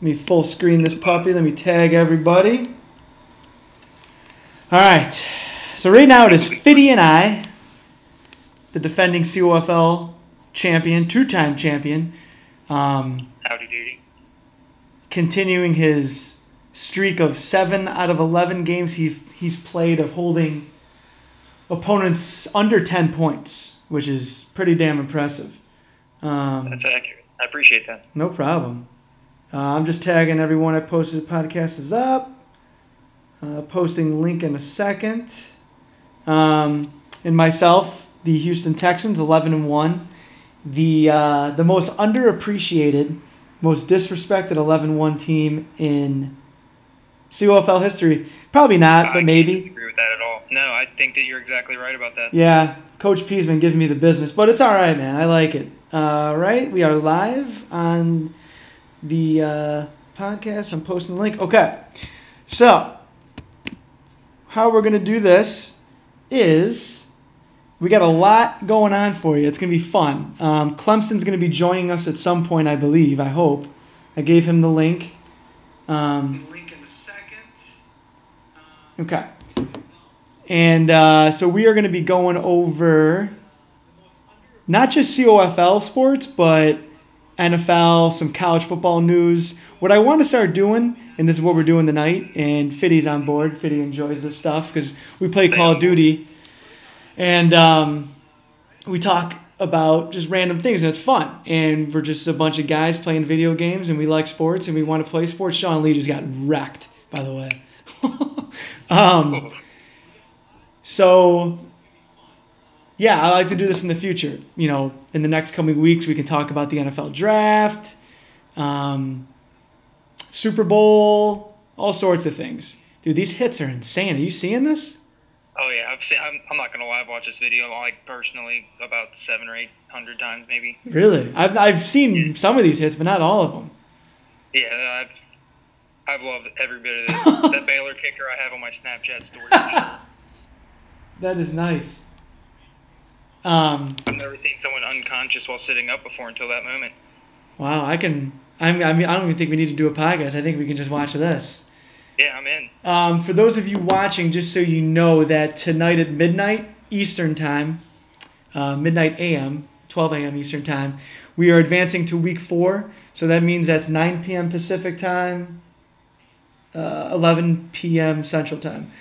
Let me full screen this puppy. Let me tag everybody. All right. So right now it is Fiddy and I, the defending COFL champion, two-time champion. Howdy doody. Continuing his streak of 7 out of 11 games he's played of holding opponents under 10 points, which is pretty damn impressive. That's accurate. I appreciate that. No problem. I'm just tagging everyone I posted. The podcast is up. Posting link in a second. And myself, the Houston Texans, 11-1. The most underappreciated, most disrespected 11-1 team in COFL history. Probably not, but maybe. I can't disagree with that at all. No, I think that you're exactly right about that. Yeah, Coach P's been giving me the business, but it's all right, man. I like it. Right, we are live on the podcast. I'm posting the link. Okay, so how we're going to do this is we got a lot going on for you. It's going to be fun. Clemson's going to be joining us at some point, I believe. I hope. I gave him the link. Link in a second. Okay. And so we are going to be going over not just COFL sports, but NFL, some college football news. What I want to start doing, and this is what we're doing tonight, and Fiddy's on board. Fiddy enjoys this stuff because we play Call of Duty. And we talk about just random things, and it's fun. And we're just a bunch of guys playing video games, and we like sports, and we want to play sports. Sean Lee just got wrecked, by the way. So, yeah, I like to do this in the future. You know, in the next coming weeks, we can talk about the NFL draft, Super Bowl, all sorts of things. Dude, these hits are insane. Are you seeing this? Oh yeah, I'm not gonna lie. I've watched this video like personally about 700 or 800 times maybe. Really? I've seen some of these hits, but not all of them. Yeah, I've loved every bit of this. That Baylor kicker I have on my Snapchat story. That is nice. I've never seen someone unconscious while sitting up before until that moment. Wow, I mean, I don't even think we need to do a podcast. I think we can just watch this. Yeah, I'm in. For those of you watching, just so you know that tonight at midnight Eastern time, midnight a.m., 12 a.m. Eastern time, we are advancing to week 4. So that means that's 9 p.m. Pacific time, 11 p.m. Central time.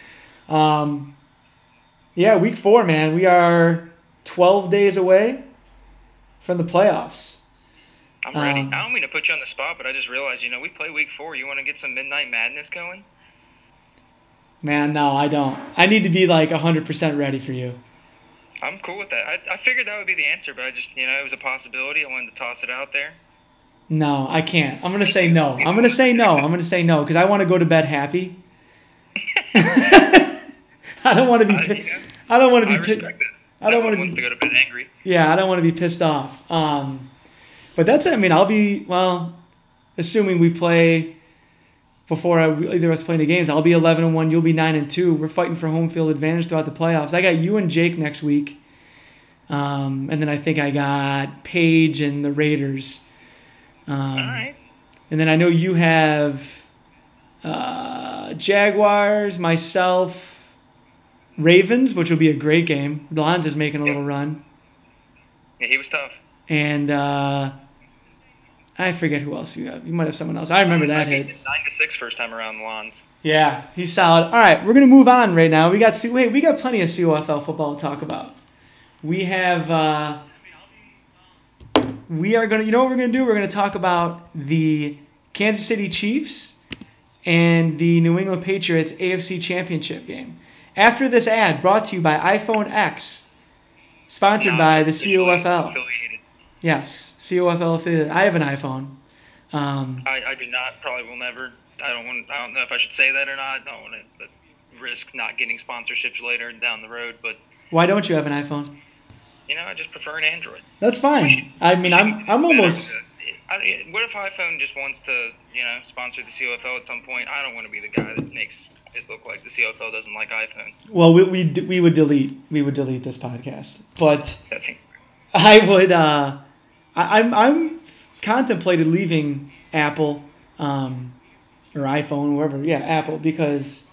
Yeah, week 4, man. We are 12 days away from the playoffs. I'm ready. I don't mean to put you on the spot, but I just realized, we play week 4. You want to get some Midnight Madness going? Man, no, I don't. I need to be like 100% ready for you. I'm cool with that. I figured that would be the answer, but I just, it was a possibility. I wanted to toss it out there. No, I can't. I'm going to say no. I'm going to say no because I want to go to bed happy. I don't want to be I don't want to be respect that. I don't want to go to bed angry. Yeah, I don't want to be pissed off. But that's it. I mean, I'll be, assuming we play before either of us play any games, I'll be 11-1, you'll be 9-2. We're fighting for home field advantage throughout the playoffs. I got you and Jake next week. And then I think I got Paige and the Raiders. All right. And then I know you have Jaguars, myself, Ravens, which will be a great game. Lonz is making a little run. Yeah, he was tough. And I forget who else you have. You might have someone else. I remember that hit. 9-6 first time around Lonz. Yeah, he's solid. All right, we're gonna move on right now. We got plenty of COFL football to talk about. We have. We are gonna. You know what we're gonna do? We're gonna talk about the Kansas City Chiefs and the New England Patriots AFC Championship game. After this ad, brought to you by iPhone X, sponsored by the COFL. Affiliated. Yes, COFL affiliated. I have an iPhone. I do not. Probably will never. I don't know if I should say that or not. I don't want to risk not getting sponsorships later down the road. But why don't you have an iPhone? I just prefer an Android. That's fine. I'm almost. What if iPhone just wants to, sponsor the COFL at some point? I don't want to be the guy that makes it look like the COFL doesn't like iPhone. Well, we would delete this podcast, but That's I would. I'm contemplated leaving Apple. or iPhone, wherever. Yeah, Apple, because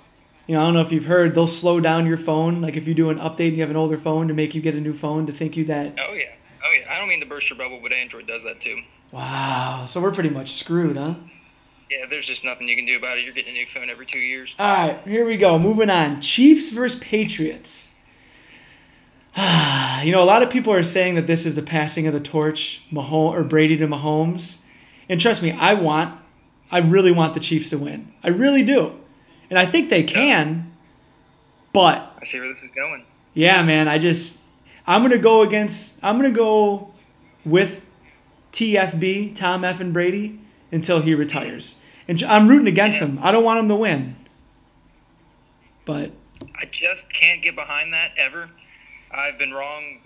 I don't know if you've heard, they'll slow down your phone. Like if you do an update and you have an older phone to make you get a new phone to think you that. Oh yeah. Oh yeah. I don't mean to burst your bubble, but Android does that too. Wow. So we're pretty much screwed, huh? Yeah, there's just nothing you can do about it. You're getting a new phone every 2 years. All right, here we go. Moving on. Chiefs versus Patriots. A lot of people are saying that this is the passing of the torch, Mahomes or Brady to Mahomes. And trust me, I really want the Chiefs to win. I really do. And I think they can, but I see where this is going. Yeah, man, I'm going to go with TFB, Tom F. and Brady, until he retires. And I'm rooting against him. I don't want him to win. But I just can't get behind that ever. I've been wrong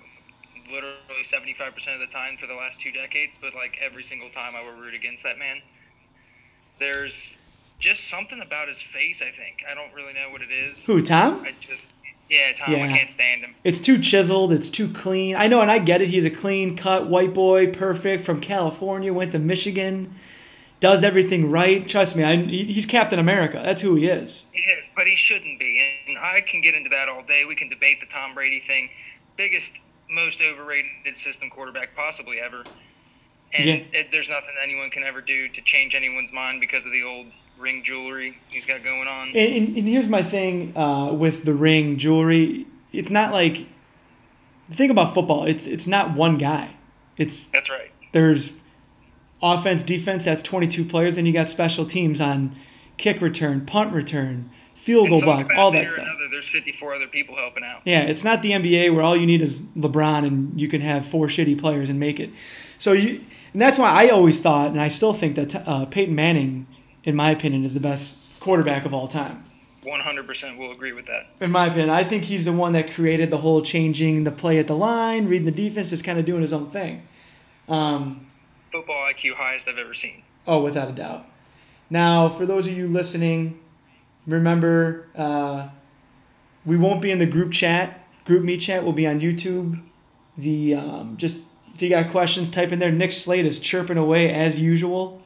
literally 75% of the time for the last 2 decades, but like every single time I will root against that man. There's just something about his face, I think. I don't really know what it is. Who, Tom? Tom, I can't stand him. It's too chiseled. It's too clean. I know, and I get it. He's a clean-cut white boy, perfect, from California, went to Michigan, does everything right. Trust me, he's Captain America. That's who he is. He is, but he shouldn't be. And I can get into that all day. We can debate the Tom Brady thing. Biggest, most overrated system quarterback possibly ever. And there's nothing anyone can ever do to change anyone's mind because of the old ring jewelry he's got going on. And here's my thing with the ring jewelry. It's not like the thing about football. It's not one guy. That's right. There's offense, defense. That's 22 players. Then you got special teams on kick return, punt return, field goal block, all that stuff. There's 54 other people helping out. Yeah, it's not the NBA where all you need is LeBron and you can have 4 shitty players and make it. And that's why I always thought, and I still think that Peyton Manning, in my opinion, is the best quarterback of all time. 100% will agree with that. In my opinion, I think he's the one that created the whole changing the play at the line, reading the defense, just kind of doing his own thing. Football IQ highest I've ever seen. Oh, without a doubt. Now, for those of you listening, remember we won't be in the group meet chat. We'll be on YouTube. Just if you got questions, type in there. Nick Slade is chirping away as usual.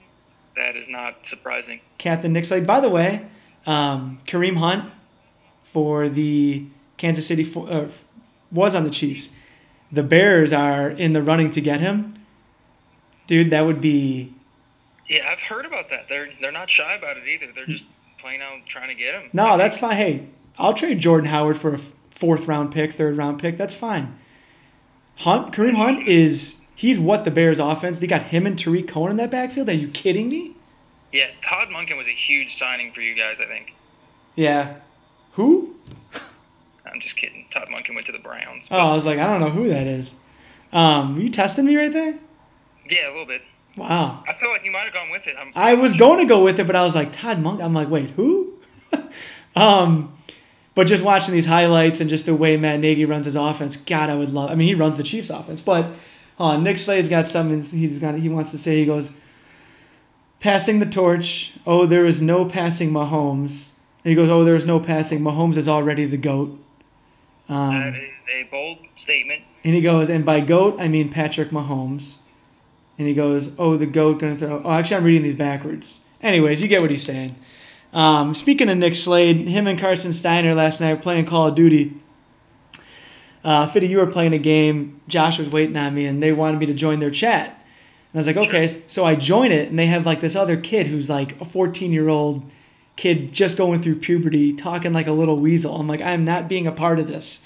That is not surprising. Captain Nick Slade. By the way, Kareem Hunt for the Kansas City was on the Chiefs. The Bears are in the running to get him. Dude, that would be... Yeah, I've heard about that. They're not shy about it either. They're just plain out trying to get him. No, that's fine. Hey, I'll trade Jordan Howard for a 4th-round pick, 3rd-round pick. That's fine. Kareem Hunt he's what the Bears offense. They got him and Tariq Cohen in that backfield. Are you kidding me? Yeah, Todd Monken was a huge signing for you guys, I think. Yeah. Who? I'm just kidding. Todd Monken went to the Browns. Oh, I was like, I don't know who that is. Were you testing me right there? Yeah, a little bit. Wow. I feel like you might have gone with it. I was going to go with it, but I was like, Todd Monken. I'm like, wait, who? But just watching these highlights and just the way Matt Nagy runs his offense, God, I would love. I mean, he runs the Chiefs' offense, but Nick Slade's got something. He wants to say. He goes, passing the torch. Oh, there is no passing Mahomes. And he goes, oh, there is no passing. Mahomes is already the GOAT. That is a bold statement. And he goes, and by GOAT I mean Patrick Mahomes. And he goes, oh, the GOAT going to throw. Oh, actually, I'm reading these backwards. Anyways, you get what he's saying. Speaking of Nick Slade, him and Carson Steiner last night were playing Call of Duty. Fitty, you were playing a game. Josh was waiting on me, and they wanted me to join their chat. And I was like, okay. So I join it, and they have like this other kid who's like a 14-year-old kid just going through puberty, talking like a little weasel. I'm like, I'm not being a part of this.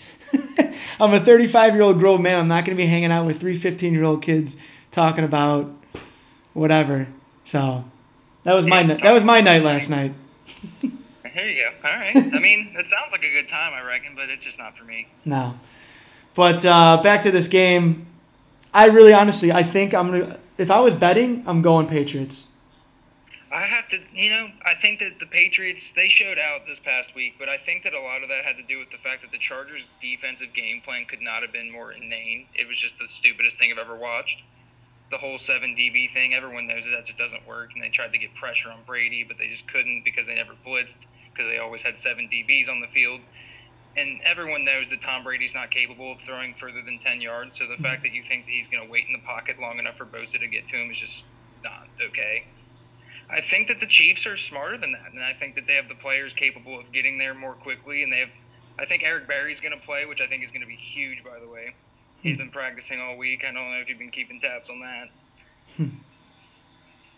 I'm a 35-year-old grown man. I'm not going to be hanging out with 3 15-year-old kids talking about whatever. So that was my night last night. Here you go. All right. I mean, it sounds like a good time, I reckon, but it's just not for me. No. But back to this game. I really, honestly, I think if I was betting, I'm going Patriots. I have to, I think that the Patriots, they showed out this past week, but I think that a lot of that had to do with the fact that the Chargers' defensive game plan could not have been more inane. It was just the stupidest thing I've ever watched. The whole 7 DB thing, everyone knows that just doesn't work, and they tried to get pressure on Brady, but they just couldn't because they never blitzed, because they always had 7 DBs on the field. And everyone knows that Tom Brady's not capable of throwing further than 10 yards, so the fact that you think that he's going to wait in the pocket long enough for Bosa to get to him is just not okay. I think that the Chiefs are smarter than that, and I think that they have the players capable of getting there more quickly. And I think Eric Berry's going to play, which I think is going to be huge. By the way, he's been practicing all week. I don't know if you've been keeping tabs on that.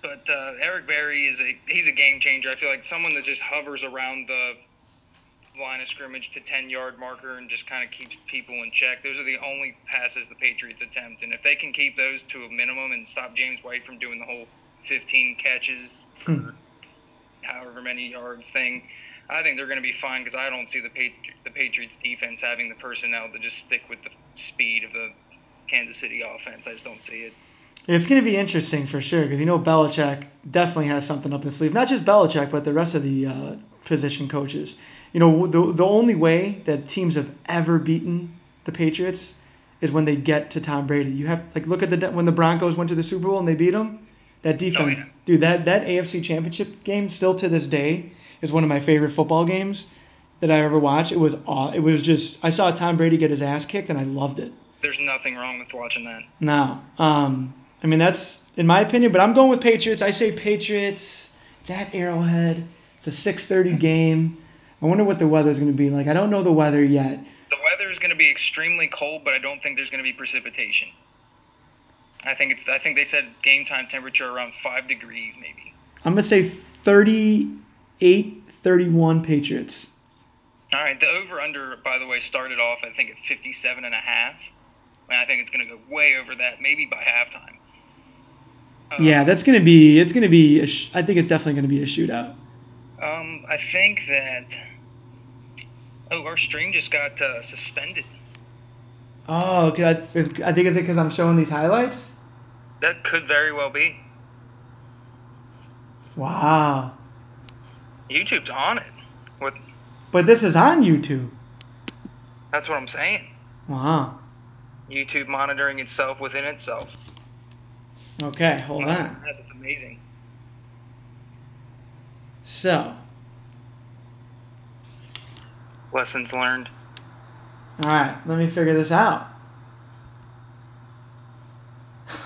But Eric Berry he's a game changer. I feel like someone that just hovers around the line of scrimmage to 10-yard marker and just kind of keeps people in check. Those are the only passes the Patriots attempt, and if they can keep those to a minimum and stop James White from doing the whole 15 catches for however many yards thing, I think they're going to be fine, because I don't see the Patriots defense having the personnel to just stick with the speed of the Kansas City offense. I just don't see it. It's going to be interesting for sure, because Belichick definitely has something up his sleeve. Not just Belichick, but the rest of the position coaches. The only way that teams have ever beaten the Patriots is when they get to Tom Brady. You have look at when the Broncos went to the Super Bowl and they beat them. That defense, dude, that AFC Championship game still to this day is one of my favorite football games that I ever watched. It was just, I saw Tom Brady get his ass kicked and I loved it. There's nothing wrong with watching that. No. I mean, that's in my opinion, but I'm going with Patriots. I say Patriots. It's at Arrowhead. It's a 6:30 game. I wonder what the weather's going to be like. I don't know the weather yet. The weather is going to be extremely cold, but I don't think there's going to be precipitation. I think they said game time temperature around 5 degrees maybe. I'm going to say 38-31 Patriots. All right, the over-under, by the way, started off, I think, at 57.5. And I think it's going to go way over that, maybe by halftime. Yeah, it's going to be I think it's definitely going to be a shootout. I think that... Oh, our stream just got suspended. Oh, okay. I think it's because I'm showing these highlights? That could very well be. Wow. YouTube's on it. But this is on YouTube. That's what I'm saying. Wow. YouTube monitoring itself within itself. Okay, hold on. That's amazing. So. Lessons learned. All right, let me figure this out.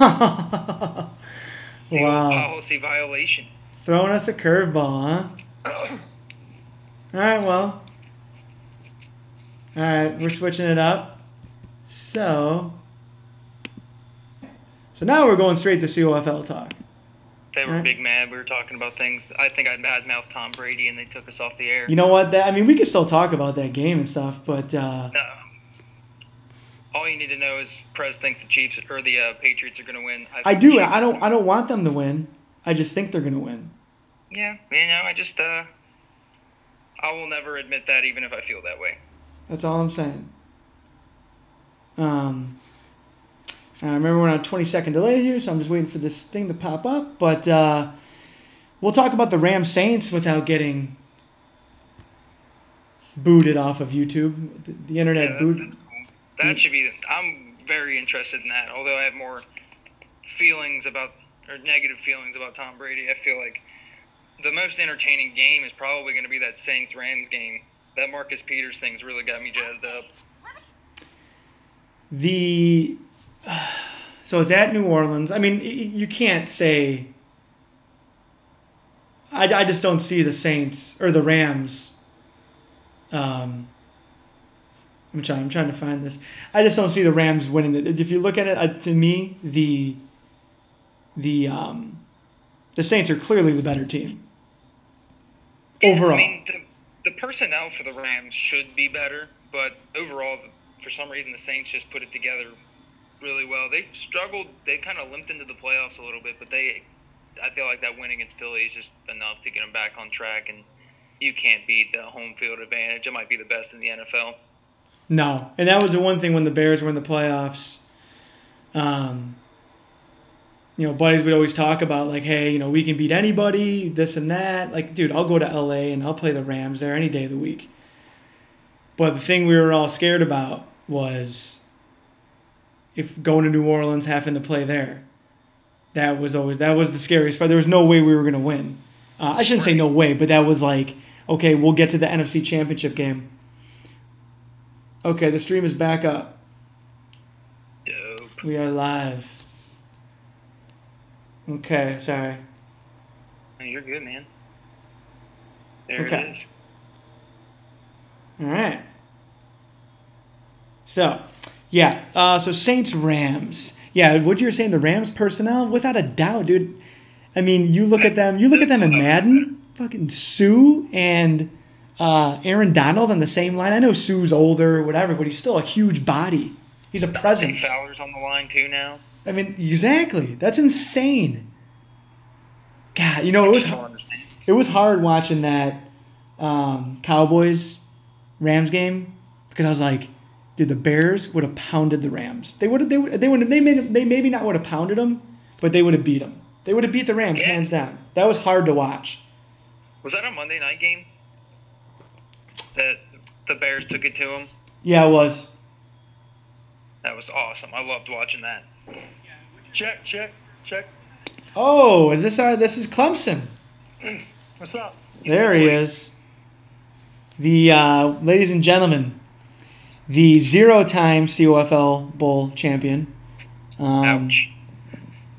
Wow. Policy violation. Throwing us a curveball, huh? All right, well. All right, we're switching it up. So now we're going straight to COFL talk. They were big mad. We were talking about things. I think I badmouthed Tom Brady, and they took us off the air. You know what? We could still talk about that game and stuff, but... No. All you need to know is Prez thinks the Chiefs or the Patriots are going to win. I do. I don't want them to win. I just think they're going to win. Yeah, I will never admit that, even if I feel that way. That's all I'm saying. I remember we're on a 20-second delay here, so I'm just waiting for this thing to pop up. But we'll talk about the Rams Saints without getting booted off of YouTube. The internet booted. That's cool. That should be. I'm very interested in that. Although I have more negative feelings about Tom Brady, I feel like the most entertaining game is probably going to be that Saints-Rams game. That Marcus Peters thing's really got me jazzed up. So it's at New Orleans. I mean, you can't say. I just don't see the Saints or the Rams. I'm trying to find this. I just don't see the Rams winning it. If you look at it, to me, the Saints are clearly the better team. Overall. I mean, the personnel for the Rams should be better, but overall, for some reason, the Saints just put it together really well. They struggled. They kind of limped into the playoffs a little bit, but I feel like that win against Philly is just enough to get them back on track, and you can't beat the home field advantage. It might be the best in the NFL. No, and that was the one thing when the Bears were in the playoffs. Buddies would always talk about, like, hey, we can beat anybody, this and that. Like, dude, I'll go to L.A. and I'll play the Rams there any day of the week. But the thing we were all scared about was if going to New Orleans, having to play there. That was the scariest part. There was no way we were going to win. I shouldn't say no way, but that was like, okay, we'll get to the NFC Championship game. Okay, the stream is back up. Dope. We are live. Okay, sorry. Oh, you're good, man. There Okay. it is. All right. So, yeah. So Saints Rams. Yeah, what you were saying, the Rams personnel, without a doubt, dude. I mean, you look at them. You look at them in Madden. Fucking Sue and Aaron Donald on the same line. I know Sue's older, or whatever, but he's still a huge body. He's a presence. Fowler's on the line too now. I mean, exactly. That's insane. God, it was hard watching that Cowboys Rams game because I was like, dude, the Bears would have pounded the Rams. They maybe not would have pounded them, but they would have beat them. They would have beat the Rams hands down. That was hard to watch. Was that a Monday night game? That the Bears took it to them? Yeah, it was. That was awesome. I loved watching that. Check. Oh, is this this is Clemson. What's up? There he is. The ladies and gentlemen, the 0-time COFL Bowl champion. Ouch.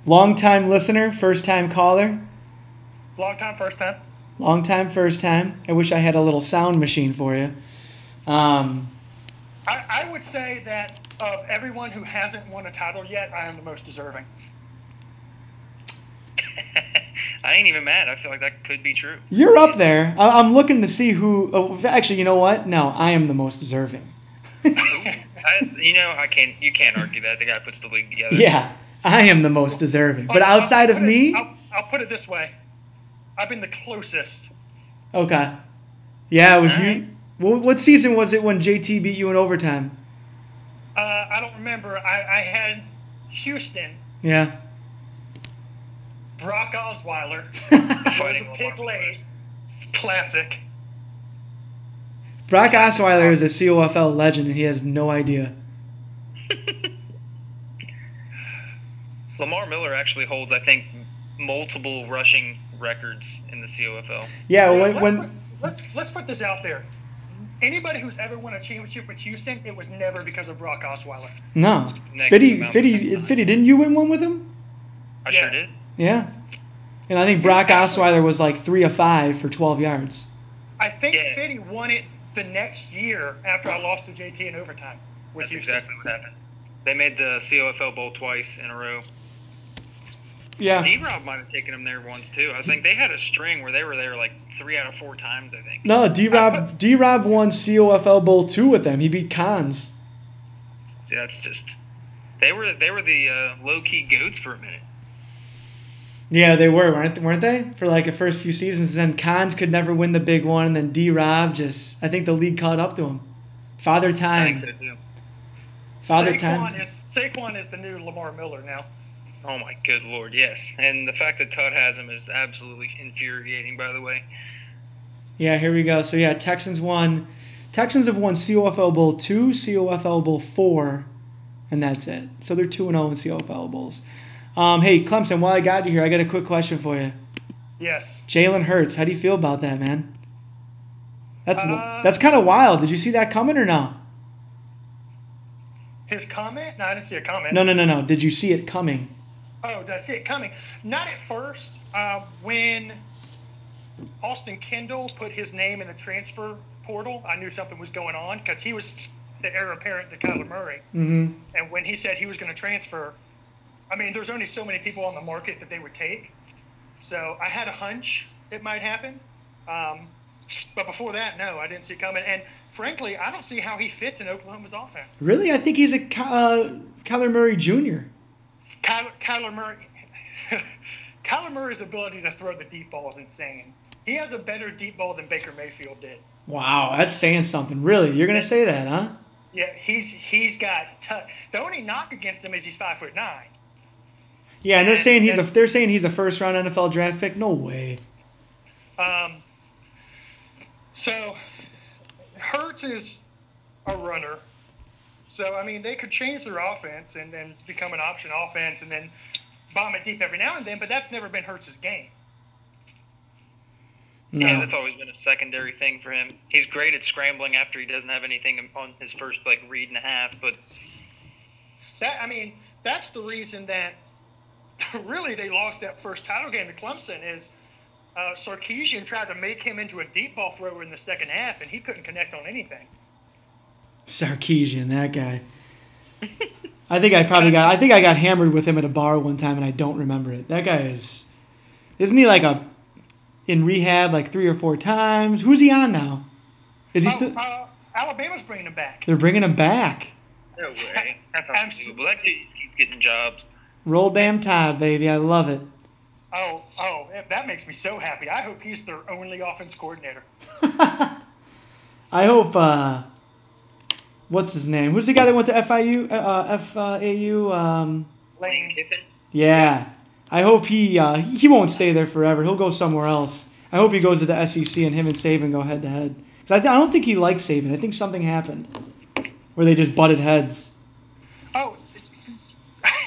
Long-time listener, first-time caller. Long time, first time. Long time, first time. I wish I had a little sound machine for you. I would say that of everyone who hasn't won a title yet, I am the most deserving. I ain't even mad. I feel like that could be true. You're up there. I'm looking to see who. Oh, actually, you know what? No, I am the most deserving. You can't argue that. The guy puts the league together. Yeah, I am the most deserving. But outside of me, I'll put it this way: I've been the closest. Okay. Yeah, it was All you. right. Well, what season was it when JT beat you in overtime? I don't remember. I had Houston, Yeah. Brock Osweiler, Fighting pick late, classic. Brock Osweiler is a COFL legend, and he has no idea. Lamar Miller actually holds, I think, multiple rushing records in the COFL. Yeah, Let's put this out there. Anybody who's ever won a championship with Houston, it was never because of Brock Osweiler. No. Negative Fitty, didn't you win one with him? I sure did. Yeah. And I think Brock Osweiler was like 3 of 5 for 12 yards. I think Fitty won it the next year after I lost to JT in overtime. That's exactly what happened. They made the COFL Bowl twice in a row. Yeah. D-Rob might have taken them there once, too. I think they had a string where they were there like 3 out of 4 times, I think. No, D-Rob won COFL Bowl 2 with them. He beat Cons. See, that's just... They were the low-key goats for a minute. Yeah, they weren't they? For like the first few seasons. And then Cons could never win the big one. And then D-Rob I think the league caught up to him. Father Time. I think so, too. Father Time. Saquon is the new Lamar Miller now. Oh, my good Lord, yes. And the fact that Todd has him is absolutely infuriating, by the way. Yeah, here we go. So, yeah, Texans have won COFL Bowl 2, COFL Bowl 4, and that's it. So they're 2-0 in COFL Bowls. Hey, Clemson, while I got you here, I got a quick question for you. Yes. Jalen Hurts, how do you feel about that, man? That's kind of wild. Did you see that coming or no? His comment? No, I didn't see a comment. No. Did you see it coming? Oh, did I see it coming? Not at first. When Austin Kendall put his name in the transfer portal, I knew something was going on because he was the heir apparent to Kyler Murray. Mm-hmm. And when he said he was going to transfer, I mean, there's only so many people on the market that they would take. So I had a hunch it might happen. But before that, no, I didn't see it coming. And frankly, I don't see how he fits in Oklahoma's offense. Really? I think he's a Kyler Murray Jr. Kyler Murray. Kyler Murray's ability to throw the deep ball is insane. He has a better deep ball than Baker Mayfield did. Wow, that's saying something. Really? You're going to say that, huh? Yeah, he's got the only knock against him is he's 5'9". Yeah, and they're saying he's a first round NFL draft pick. No way. So Hurts is a runner. So I mean, they could change their offense and then become an option offense and then bomb it deep every now and then. But that's never been Hurts' game. No. Yeah, that's always been a secondary thing for him. He's great at scrambling after he doesn't have anything on his first read and a half, but that's the reason that really they lost that first title game to Clemson is Sarkisian tried to make him into a deep ball thrower in the second half, and he couldn't connect on anything. Sarkisian, that guy. I think I got hammered with him at a bar one time, and I don't remember it. That guy isn't he like in rehab like 3 or 4 times? Who's he on now? Is he still? Alabama's bringing him back. They're bringing him back. No way. That's unbelievable. That dude keeps getting jobs. Roll damn Tide, baby. I love it. Oh, that makes me so happy. I hope he's their only offense coordinator. I hope, what's his name? Who's the guy that went to FAU? Lane Kiffin? Yeah. I hope he won't stay there forever. He'll go somewhere else. I hope he goes to the SEC and him and Saban go head-to-head. Because I don't think he likes Saban. I think something happened where they just butted heads. Oh,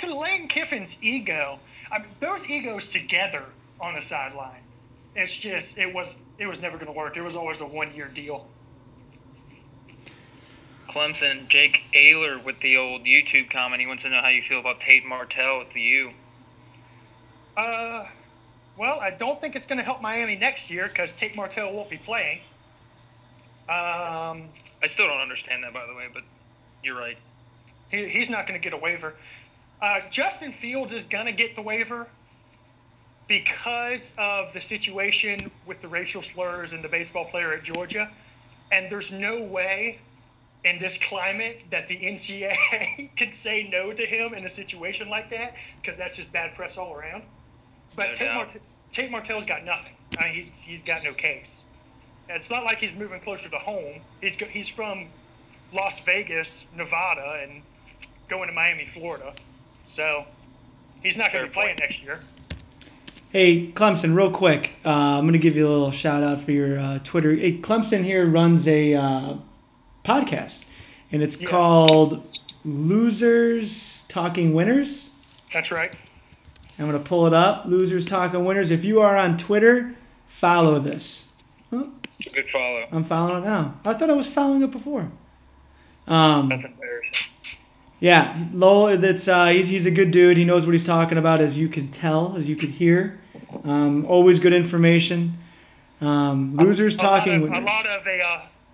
Lane Kiffin's ego. I mean, those egos together on the sideline. It's just it was never going to work. It was always a 1-year deal. Clemson, Jake Ayler with the old YouTube comment. He wants to know how you feel about Tate Martell at the U. Well, I don't think it's going to help Miami next year because Tate Martell won't be playing. I still don't understand that, by the way, but you're right. He's not going to get a waiver. Justin Fields is going to get the waiver because of the situation with the racial slurs and the baseball player at Georgia. And there's no way in this climate that the NCAA could say no to him in a situation like that because that's just bad press all around. But Tate Martell's got nothing. I mean, he's got no case. It's not like he's moving closer to home. He's from Las Vegas, Nevada, and going to Miami, Florida. So he's not going to be playing next year. Hey, Clemson, real quick. I'm going to give you a little shout-out for your Twitter. Hey, Clemson here runs a podcast, and it's called Losers Talking Winners. That's right. I'm going to pull it up. Losers Talking Winners. If you are on Twitter, follow this. Oh, it's a good follow. I'm following it now. I thought I was following it before. That's embarrassing. Yeah, Lowell, he's a good dude. He knows what he's talking about, as you can tell, as you could hear. Always good information. Losers Talking Winners. A lot of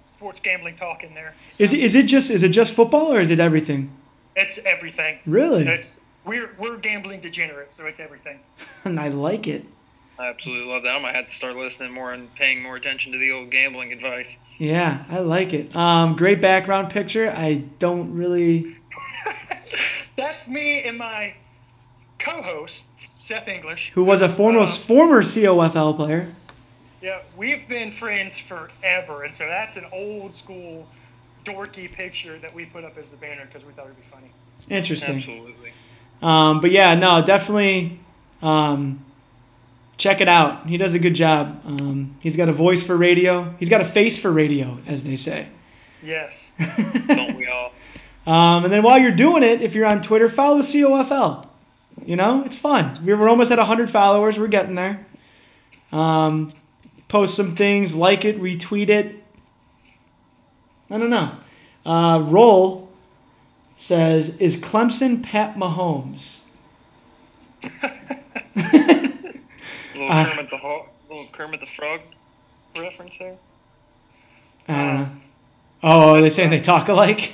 sports gambling talk in there. So. Is it just football or is it everything? It's everything. Really? We're gambling degenerates, so it's everything. And I like it. I absolutely love that. I might have to start listening more and paying more attention to the old gambling advice. Yeah, I like it. Great background picture. I don't really. That's me and my co-host, Seth English, who was a former COFL player. Yeah, we've been friends forever, and so that's an old school, dorky picture that we put up as the banner because we thought it'd be funny. Interesting. Absolutely. But yeah, no, definitely check it out. He does a good job. He's got a voice for radio. He's got a face for radio, as they say. Yes. Don't we all? And then while you're doing it, if you're on Twitter, follow the COFL. You know, it's fun. We're almost at 100 followers. We're getting there. Post some things, like it, retweet it. I don't know. Roll says, is Clemson Pat Mahomes? Little Kermit the Frog reference there. I don't know. Oh, are they saying they talk alike?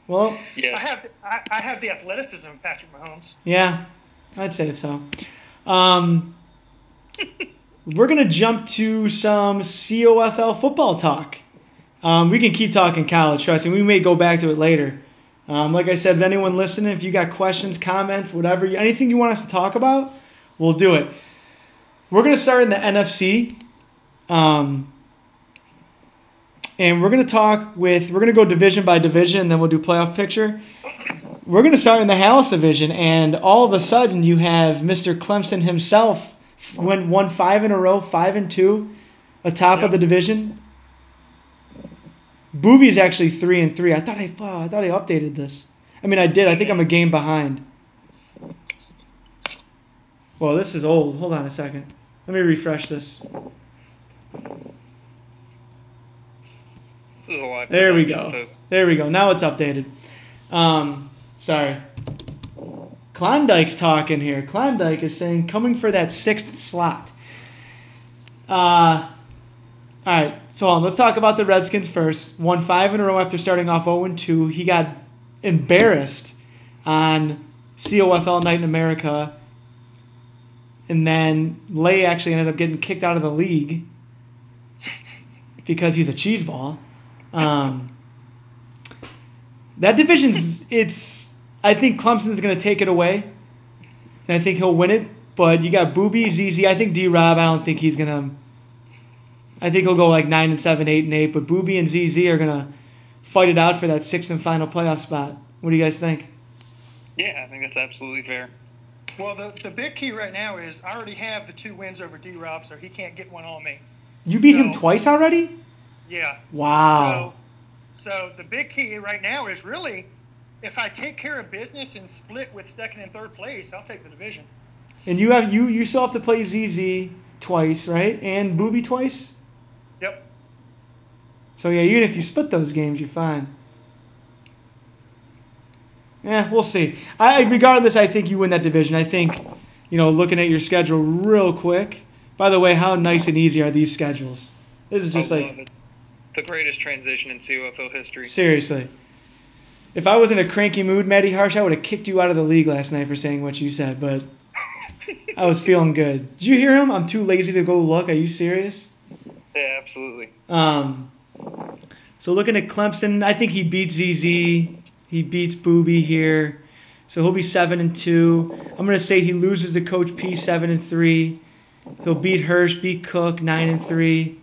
Well, yes. I have the athleticism of Patrick Mahomes. Yeah, I'd say so. We're going to jump to some COFL football talk. We can keep talking college, trust me. We may go back to it later. Like I said, if anyone listening, if you got questions, comments, whatever, anything you want us to talk about, we'll do it. We're going to start in the NFC. And we're going to go division by division, and then we'll do playoff picture. We're going to start in the Hallis division, and all of a sudden you have Mr. Clemson himself won 5 in a row, 5-2, atop of the division. Booby's actually 3-3. I thought I updated this. I mean, I did. I think I'm a game behind. Well, this is old. Hold on a second. Let me refresh this. There we go. There we go. Now it's updated. Sorry. Klondike's talking here. Klondike is saying coming for that 6th slot. All right, so let's talk about the Redskins first. Won 5 in a row after starting off 0-2. He got embarrassed on COFL Night in America. And then Lay actually ended up getting kicked out of the league because he's a cheeseball. That division's I think Clemson's going to take it away, and I think he'll win it. But you got Booby, ZZ. I think D-Rob, I don't think he's going to. I think he'll go like 9-7, 8-8. But Booby and ZZ are going to fight it out for that 6th and final playoff spot. What do you guys think? Yeah, I think that's absolutely fair. Well, the big key right now is I already have the 2 wins over D-Rob, so he can't get one on me. You beat him twice already? Yeah. Wow. So the big key right now is really, if I take care of business and split with 2nd and 3rd place, I'll take the division. And you still have to play ZZ twice, right? And Booby twice? Yep. So yeah, even if you split those games, you're fine. Yeah, we'll see. Regardless, I think you win that division. I think, looking at your schedule real quick. By the way, how nice and easy are these schedules? This is just like the greatest transition in COFL history. Seriously. If I was in a cranky mood, Matty Harsh, I would have kicked you out of the league last night for saying what you said, but I was feeling good. Did you hear him? I'm too lazy to go look. Are you serious? Yeah, absolutely. So looking at Clemson, I think he beats ZZ. He beats Booby here. So he'll be 7-2. I'm going to say he loses to Coach P 7-3. He'll beat Hirsch, beat Cook 9-3.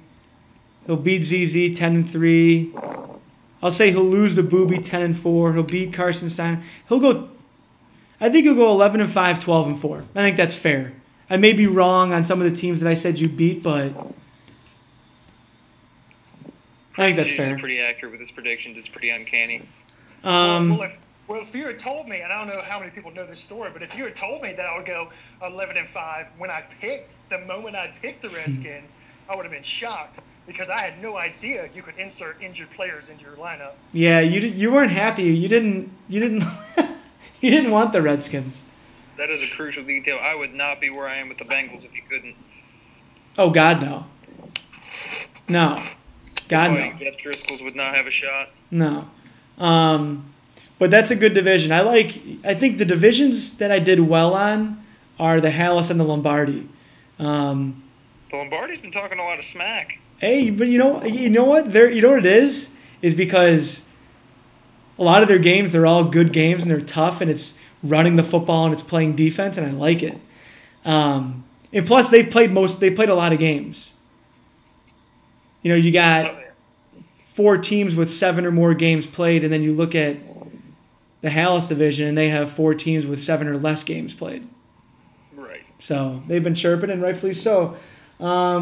He'll beat ZZ 10-3. I'll say he'll lose to Booby 10-4. He'll beat Carson Stein. I think he'll go 11-5, 12-4. I think that's fair. I may be wrong on some of the teams that I said you beat, but I think that's fair. He's pretty accurate with his predictions. It's pretty uncanny. Well, if you had told me, and I don't know how many people know this story, but if you had told me that I would go 11-5 when the moment I picked the Redskins, I would have been shocked because I had no idea you could insert injured players into your lineup. Yeah, you weren't happy. You didn't you didn't want the Redskins. That is a crucial detail. I would not be where I am with the Bengals if you couldn't. Oh God, no. No. God, no. Jeff Driscoll's would not have a shot. No. But that's a good division. I think the divisions that I did well on are the Hallis and the Lombardi. The Lombardi's been talking a lot of smack. Hey, but you know what? You know what it is? Is because a lot of their games, they're all good games and they're tough and it's running the football and it's playing defense and I like it. And plus they've played a lot of games. You got 4 teams with 7 or more games played, and then you look at the Hallis division, and they have 4 teams with 7 or less games played. Right. So they've been chirping, and rightfully so. How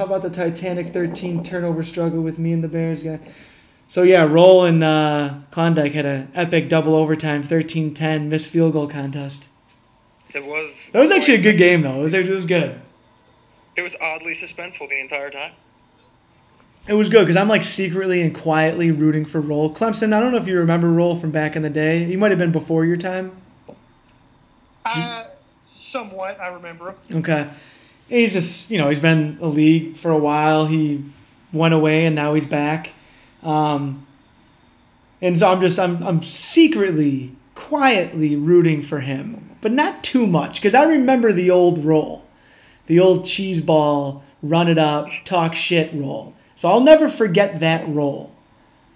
about the Titanic 13 turnover struggle with me and the Bears guy? So yeah, Roll and Klondike had an epic double overtime 13-10 missed field goal contest. It was. That was actually a good game though. It was good. It was oddly suspenseful the entire time. It was good because I'm secretly and quietly rooting for Roll. Clemson, I don't know if you remember Roll from back in the day. He might have been before your time. Somewhat, I remember him. Okay. He's just, he's been a league for a while. He went away and now he's back. And so I'm secretly, quietly rooting for him, but not too much because I remember the old Roll. The old cheese ball, run it up, talk shit Roll. So I'll never forget that Roll.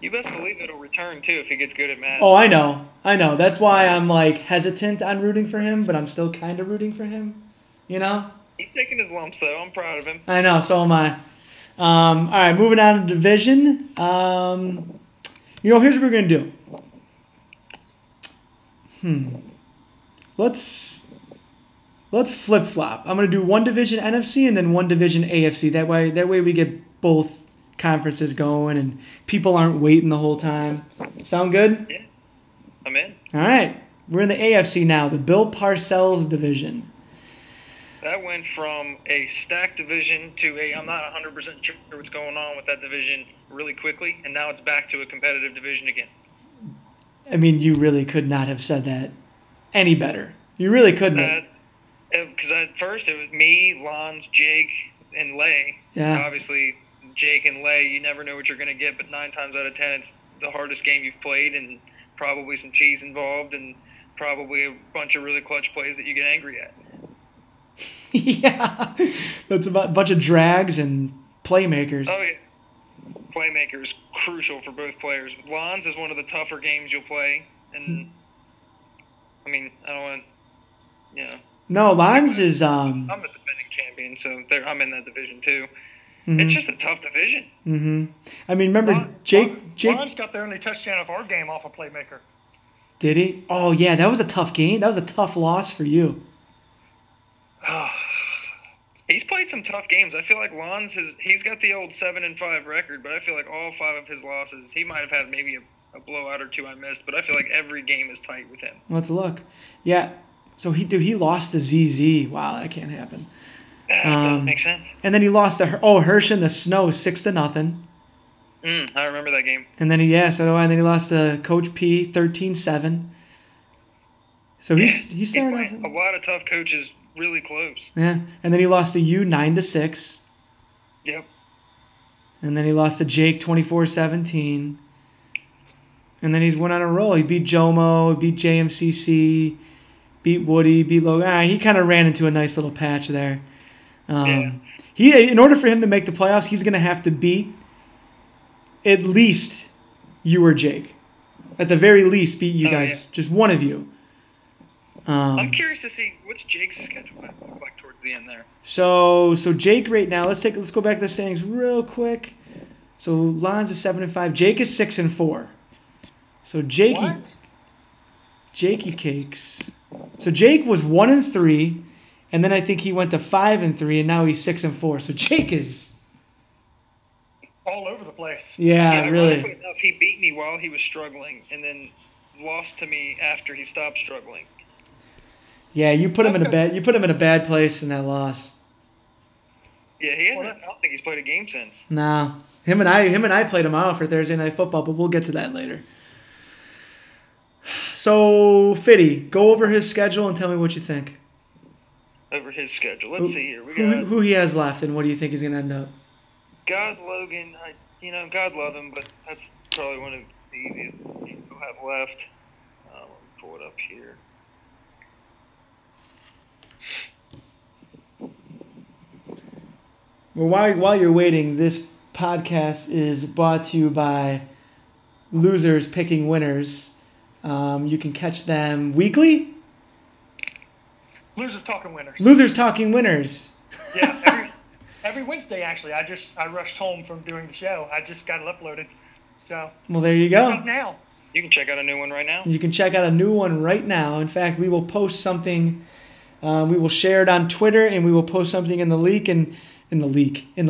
You best believe it'll return, too, if he gets good at math. Oh, I know. That's why I'm, hesitant on rooting for him, but I'm still kind of rooting for him. He's taking his lumps, though. I'm proud of him. I know. So am I. All right, moving on to division. Here's what we're going to do. Let's flip-flop. I'm going to do one division NFC and then one division AFC. That way we get both conferences going and people aren't waiting the whole time. Sound good? Yeah. I'm in. All right. We're in the AFC now, the Bill Parcells division. That went from a stacked division to I'm not 100% sure what's going on with that division really quickly, and now it's back to a competitive division again. I mean, you really could not have said that any better. You really couldn't have. Because at first it was me, Lons, Jake, and Lay. Yeah. Obviously, Jake and Lay, you never know what you're going to get, but 9 times out of 10, it's the hardest game you've played, and probably some cheese involved, and probably a bunch of really clutch plays that you get angry at. Yeah. That's a bunch of drags and playmakers. Oh, yeah. Playmakers, crucial for both players. Lons is one of the tougher games you'll play, and, I mean, I don't want to, No, Lons is... I'm a defending champion, so I'm in that division, too. Mm-hmm. It's just a tough division. Mm-hmm. I mean, remember, Jake... Lons got the only touchdown of our game off a playmaker. Did he? Oh, yeah, that was a tough game. That was a tough loss for you. He's played some tough games. I feel like Lons he's got the old 7-5 record, but I feel like all 5 of his losses, he might have had maybe a blowout or 2 I missed, but I feel like every game is tight with him. Let's look. Yeah. So he lost to ZZ. Wow, that can't happen. That doesn't make sense. And then he lost to Hirsch in the snow 6-0. I remember that game. And then so do I. And then he lost to Coach P 13-7. So he's starting playing a lot of tough coaches really close. Yeah. And then he lost to you 9-6. Yep. And then he lost to Jake 24-17. And then he's went on a roll. He beat Jomo, he beat JMCC, beat Woody, beat Logan. He kind of ran into a nice little patch there. In order for him to make the playoffs, he's going to have to beat at least you or Jake. At the very least, beat you guys. Yeah. Just one of you. I'm curious to see what's Jake's schedule look like towards the end there. So Jake right now. Let's go back to the standings real quick. So Lons is 7-5. Jake is 6-4. So Jakey cakes. So Jake was 1-3, and then I think he went to 5-3, and now he's 6-4. So Jake is all over the place. Yeah, really. Enough, he beat me while he was struggling, and then lost to me after he stopped struggling. Yeah, you put him in a bad place in that loss. Yeah, he hasn't. I don't think he's played a game since. No, him and I played him out for Thursday Night Football, but we'll get to that later. So, Fitty, go over his schedule and tell me what you think. Over his schedule. Let's see here. We got who he has left, and what do you think he's going to end up? God Logan. God love him, but that's probably one of the easiest things we'll have left. Let me pull it up here. Well, while you're waiting, this podcast is brought to you by Losers Picking Winners. You can catch them weekly. Losers Talking Winners. Losers Talking Winners. Yeah, every Wednesday actually. I rushed home from doing the show. I just got it uploaded. So. Well, there you go. It's up now. You can check out a new one right now. You can check out a new one right now. In fact, we will post something. We will share it on Twitter, and we will post something in the league. We're in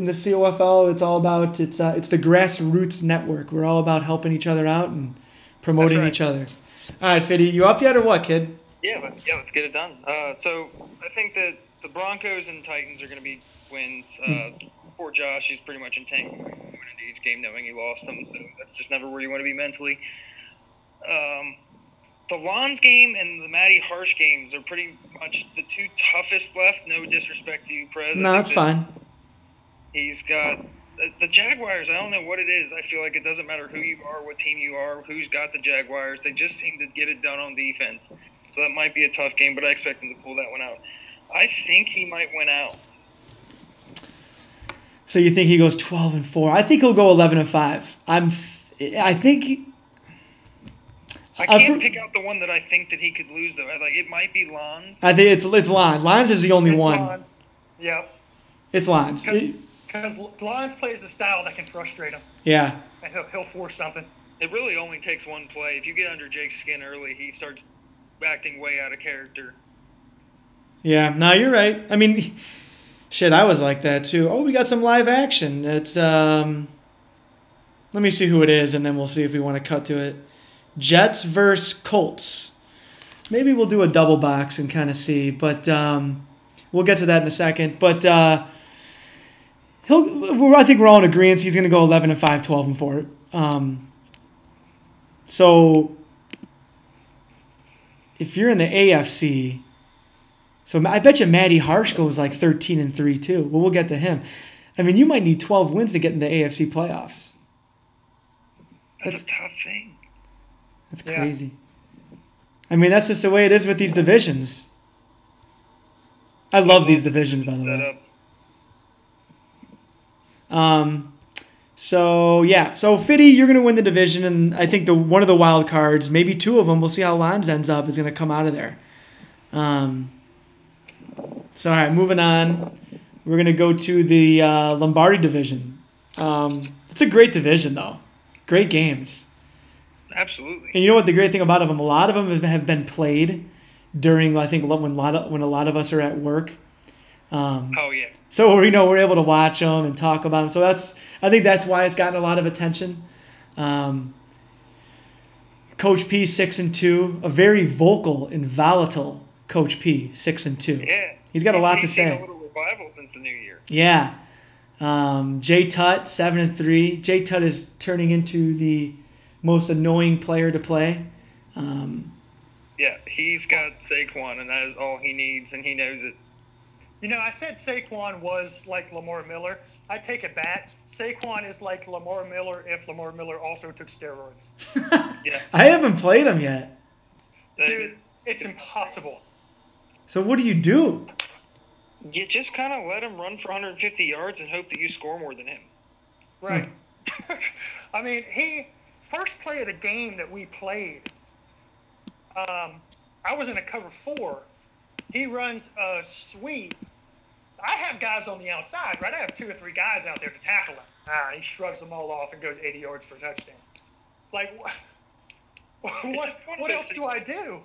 the COFL. It's all about it's the grassroots network. We're all about helping each other out and promoting each other. All right, Fitty, you up yet or what, kid? Yeah, let's get it done. So I think that the Broncos and Titans are going to be wins. Poor Josh, he's pretty much in tank going into each game knowing he lost them. So that's just never where you want to be mentally. The Lons game and the Matty Harsh games are pretty much the two toughest left. No disrespect to you, Prez. No, that's fine. He's got the Jaguars. I don't know what it is. I feel like it doesn't matter who you are, what team you are, who's got the Jaguars. They just seem to get it done on defense. So that might be a tough game, but I expect him to pull that one out. I think he might win out. So you think he goes 12-4? I think he'll go 11-5. I can't pick out the one that I think that he could lose, though. It might be Lons. I think it's Lons. Lons is the only one. Lons. Yep. It's Lons. Because Lons plays a style that can frustrate him. Yeah. And he'll force something. It really only takes one play. If you get under Jake's skin early, he starts acting way out of character. Yeah. No, you're right. I mean, shit, I was like that, too. Oh, we got some live action. It's, let me see who it is, and then we'll see if we want to cut to it. Jets versus Colts. Maybe we'll do a double box and kind of see, but we'll get to that in a second. But I think we're all in agreement. He's going to go 11-5, 12-4. So if you're in the AFC, so I bet you Matty Harsh goes like 13-3 too. Well, we'll get to him. I mean, you might need 12 wins to get in the AFC playoffs. That's a tough thing. That's crazy. I mean, that's just the way it is with these divisions. I love these divisions, by the way. So Fitty, you're going to win the division, and I think one of the wild cards, maybe two of them, we'll see how Lons ends up, is going to come out of there. So, all right, moving on. We're going to go to the Lombardi division. It's a great division, though. Great games. Absolutely. And you know what the great thing about them? A lot of them have been played during, I think, when a lot of us are at work. Oh, yeah. So, we're able to watch them and talk about them. So, I think that's why it's gotten a lot of attention. Coach P, 6-2. A very vocal and volatile Coach P, 6-2. Yeah. He's got a lot to He's seen say. a little revival since the new year. Yeah. Jay Tutt, 7-3. Jay Tutt is turning into the most annoying player to play. Yeah, he's got Saquon, and that is all he needs, and he knows it. I said Saquon was like Lamar Miller. I take it back. Saquon is like Lamar Miller if Lamar Miller also took steroids. Yeah. I haven't played him yet. Dude, it's impossible. So what do you do? You just kind of let him run for 150 yards and hope that you score more than him. Right. I mean, first play of the game that we played, I was in a cover 4. He runs a sweep. I have guys on the outside, right? I have 2 or 3 guys out there to tackle him. He shrugs them all off and goes 80 yards for a touchdown. Like, what else do I do?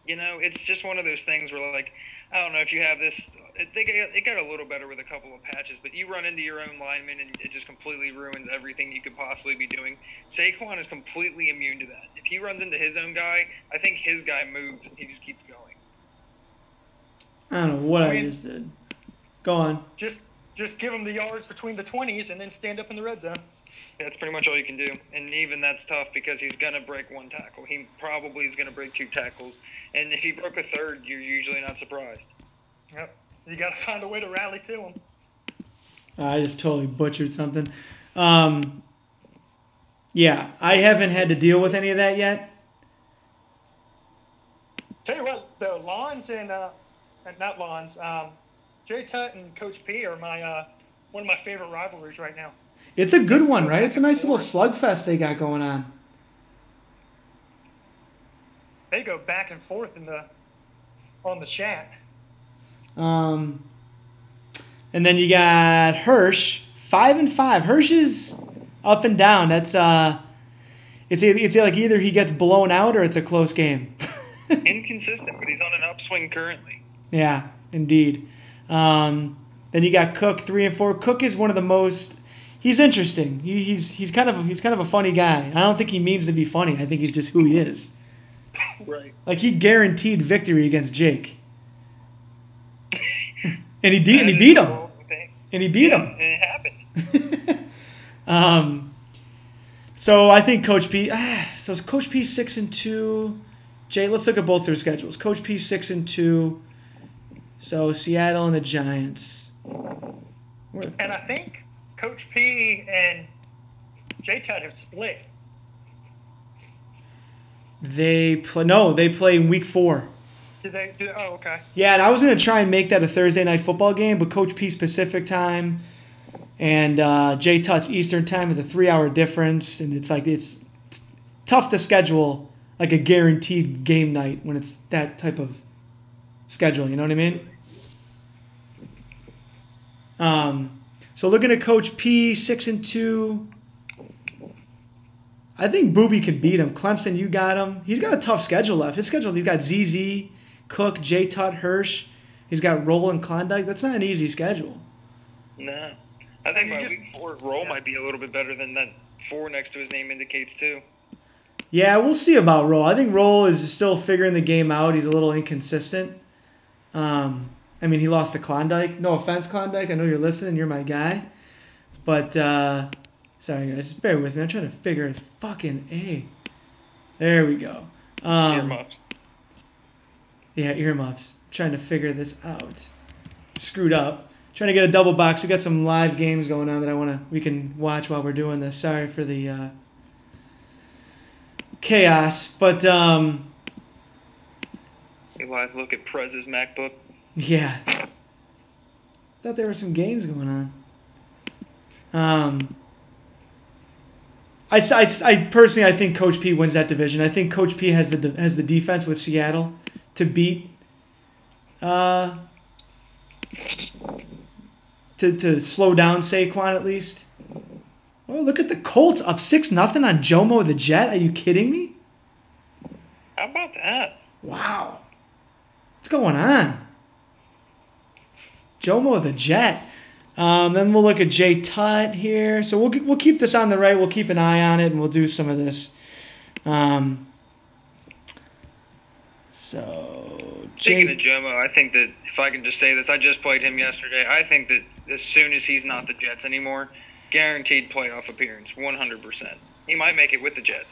It's just one of those things where, like, I don't know if you have this. It got a little better with a couple of patches, but you run into your own lineman and it just completely ruins everything you could possibly be doing. Saquon is completely immune to that. If he runs into his own guy, I think his guy moves and he just keeps going. I don't know what I just did. Go on. Just give him the yards between the 20s and then stand up in the red zone. That's pretty much all you can do. And even that's tough because he's going to break 1 tackle. He probably is going to break 2 tackles. And if he broke a third, you're usually not surprised. Yep. You got to find a way to rally to him. I just totally butchered something. Yeah, I haven't had to deal with any of that yet. Tell you what, the Lons and not Lons, Jay Tutt and Coach P are one of my favorite rivalries right now. It's a good one, right? It's a nice little slugfest they got going on. They go back and forth on the chat. And then you got Hirsch, 5-5. Hirsch is up and down. That's it's like either he gets blown out or it's a close game. Inconsistent, but he's on an upswing currently. Yeah, indeed. Then you got Cook, 3-4. Cook is one of the most. He's interesting. He's kind of a funny guy. I don't think he means to be funny. I think he's just who he is. Right. Like he guaranteed victory against Jake. And he beat him. And he beat him. And it happened. So I think Coach P. So is Coach P 6-2? Jay, let's look at both their schedules. Coach P 6-2. So Seattle and the Giants. And I think Coach P and J Tutt have split. They play in week 4. Oh, okay. Yeah, and I was going to try and make that a Thursday night football game, but Coach P's Pacific time and Jay Tutt's Eastern time is a 3-hour difference, and it's tough to schedule like a guaranteed game night when it's that type of schedule. You know what I mean? So looking at Coach P, 6-2. I think Booby can beat him. Clemson, you got him. He's got a tough schedule left. His schedule, he's got ZZ, Cook, J. Tutt, Hirsch. He's got Roll and Klondike. That's not an easy schedule. No. I think by week 4, Roll might be a little bit better than that 4 next to his name indicates, too. Yeah, we'll see about Roll. I think Roll is still figuring the game out. He's a little inconsistent. I mean, he lost to Klondike. No offense, Klondike. I know you're listening. You're my guy. But Sorry, guys. Just bear with me. I'm trying to figure it. Fucking A. There we go. Earmuffs. Yeah, earmuffs. Trying to figure this out. Screwed up. Trying to get a double box. We got some live games going on that we can watch while we're doing this. Sorry for the chaos, but A live look at Prez's MacBook. yeah. Thought there were some games going on. I personally, I think Coach P wins that division. I think Coach P has the defense with Seattle to beat, to slow down Saquon at least. Oh, look at the Colts up 6-0 on Jomo the Jet. Are you kidding me? How about that? Wow. What's going on? Jomo the Jet. Then we'll look at Jay Tutt here. So we'll keep this on the right. We'll keep an eye on it, and we'll do some of this. Speaking of Jomo, I think that if I can just say this, I just played him yesterday. I think that as soon as he's not the Jets anymore, guaranteed playoff appearance, 100%. He might make it with the Jets.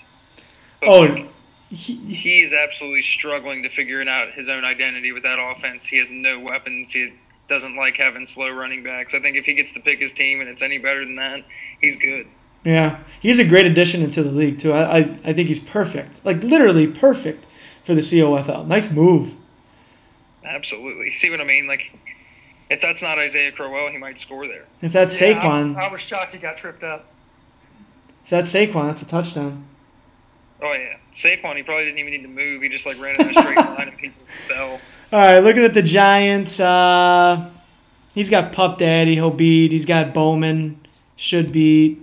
But he is absolutely struggling to figure out his own identity with that offense. He has no weapons. He doesn't like having slow running backs. I think if he gets to pick his team and it's any better than that, he's good. Yeah, he's a great addition into the league, too. I think he's perfect. Like, literally perfect for the COFL. Nice move. Absolutely. See what I mean? Like, if that's not Isaiah Crowell, he might score there. If that's Saquon. I was shocked he got tripped up. If that's Saquon, that's a touchdown. Oh, yeah. Saquon, he probably didn't even need to move. He just, ran in a straight line and people fell. All right, looking at the Giants. He's got Pup Daddy. He'll beat. He's got Bowman. Should beat.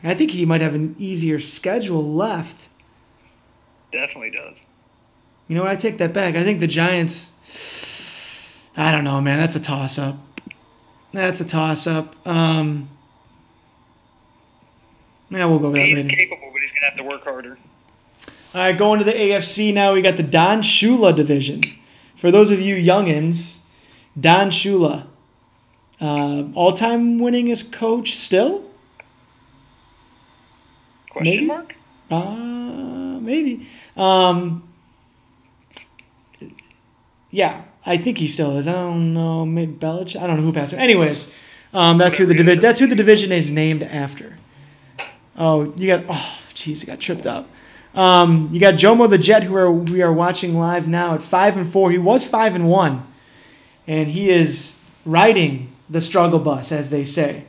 I think he might have an easier schedule left. Definitely does. You know what? I take that back. I think the Giants, I don't know, man. That's a toss-up. Yeah, we'll go with that later. He's capable, but he's going to have to work harder. All right, going to the AFC now. We got the Don Shula division. For those of you youngins, Don Shula, all-time winningest coach still? Question mark? Maybe. Yeah, I think he still is. I don't know. Maybe Belichick. I don't know who passed him. Anyways, that's who the division is named after. Oh, you got tripped up. You got Jomo the Jet, we are watching live now at 5-4. He was 5-1, and he is riding the struggle bus, as they say.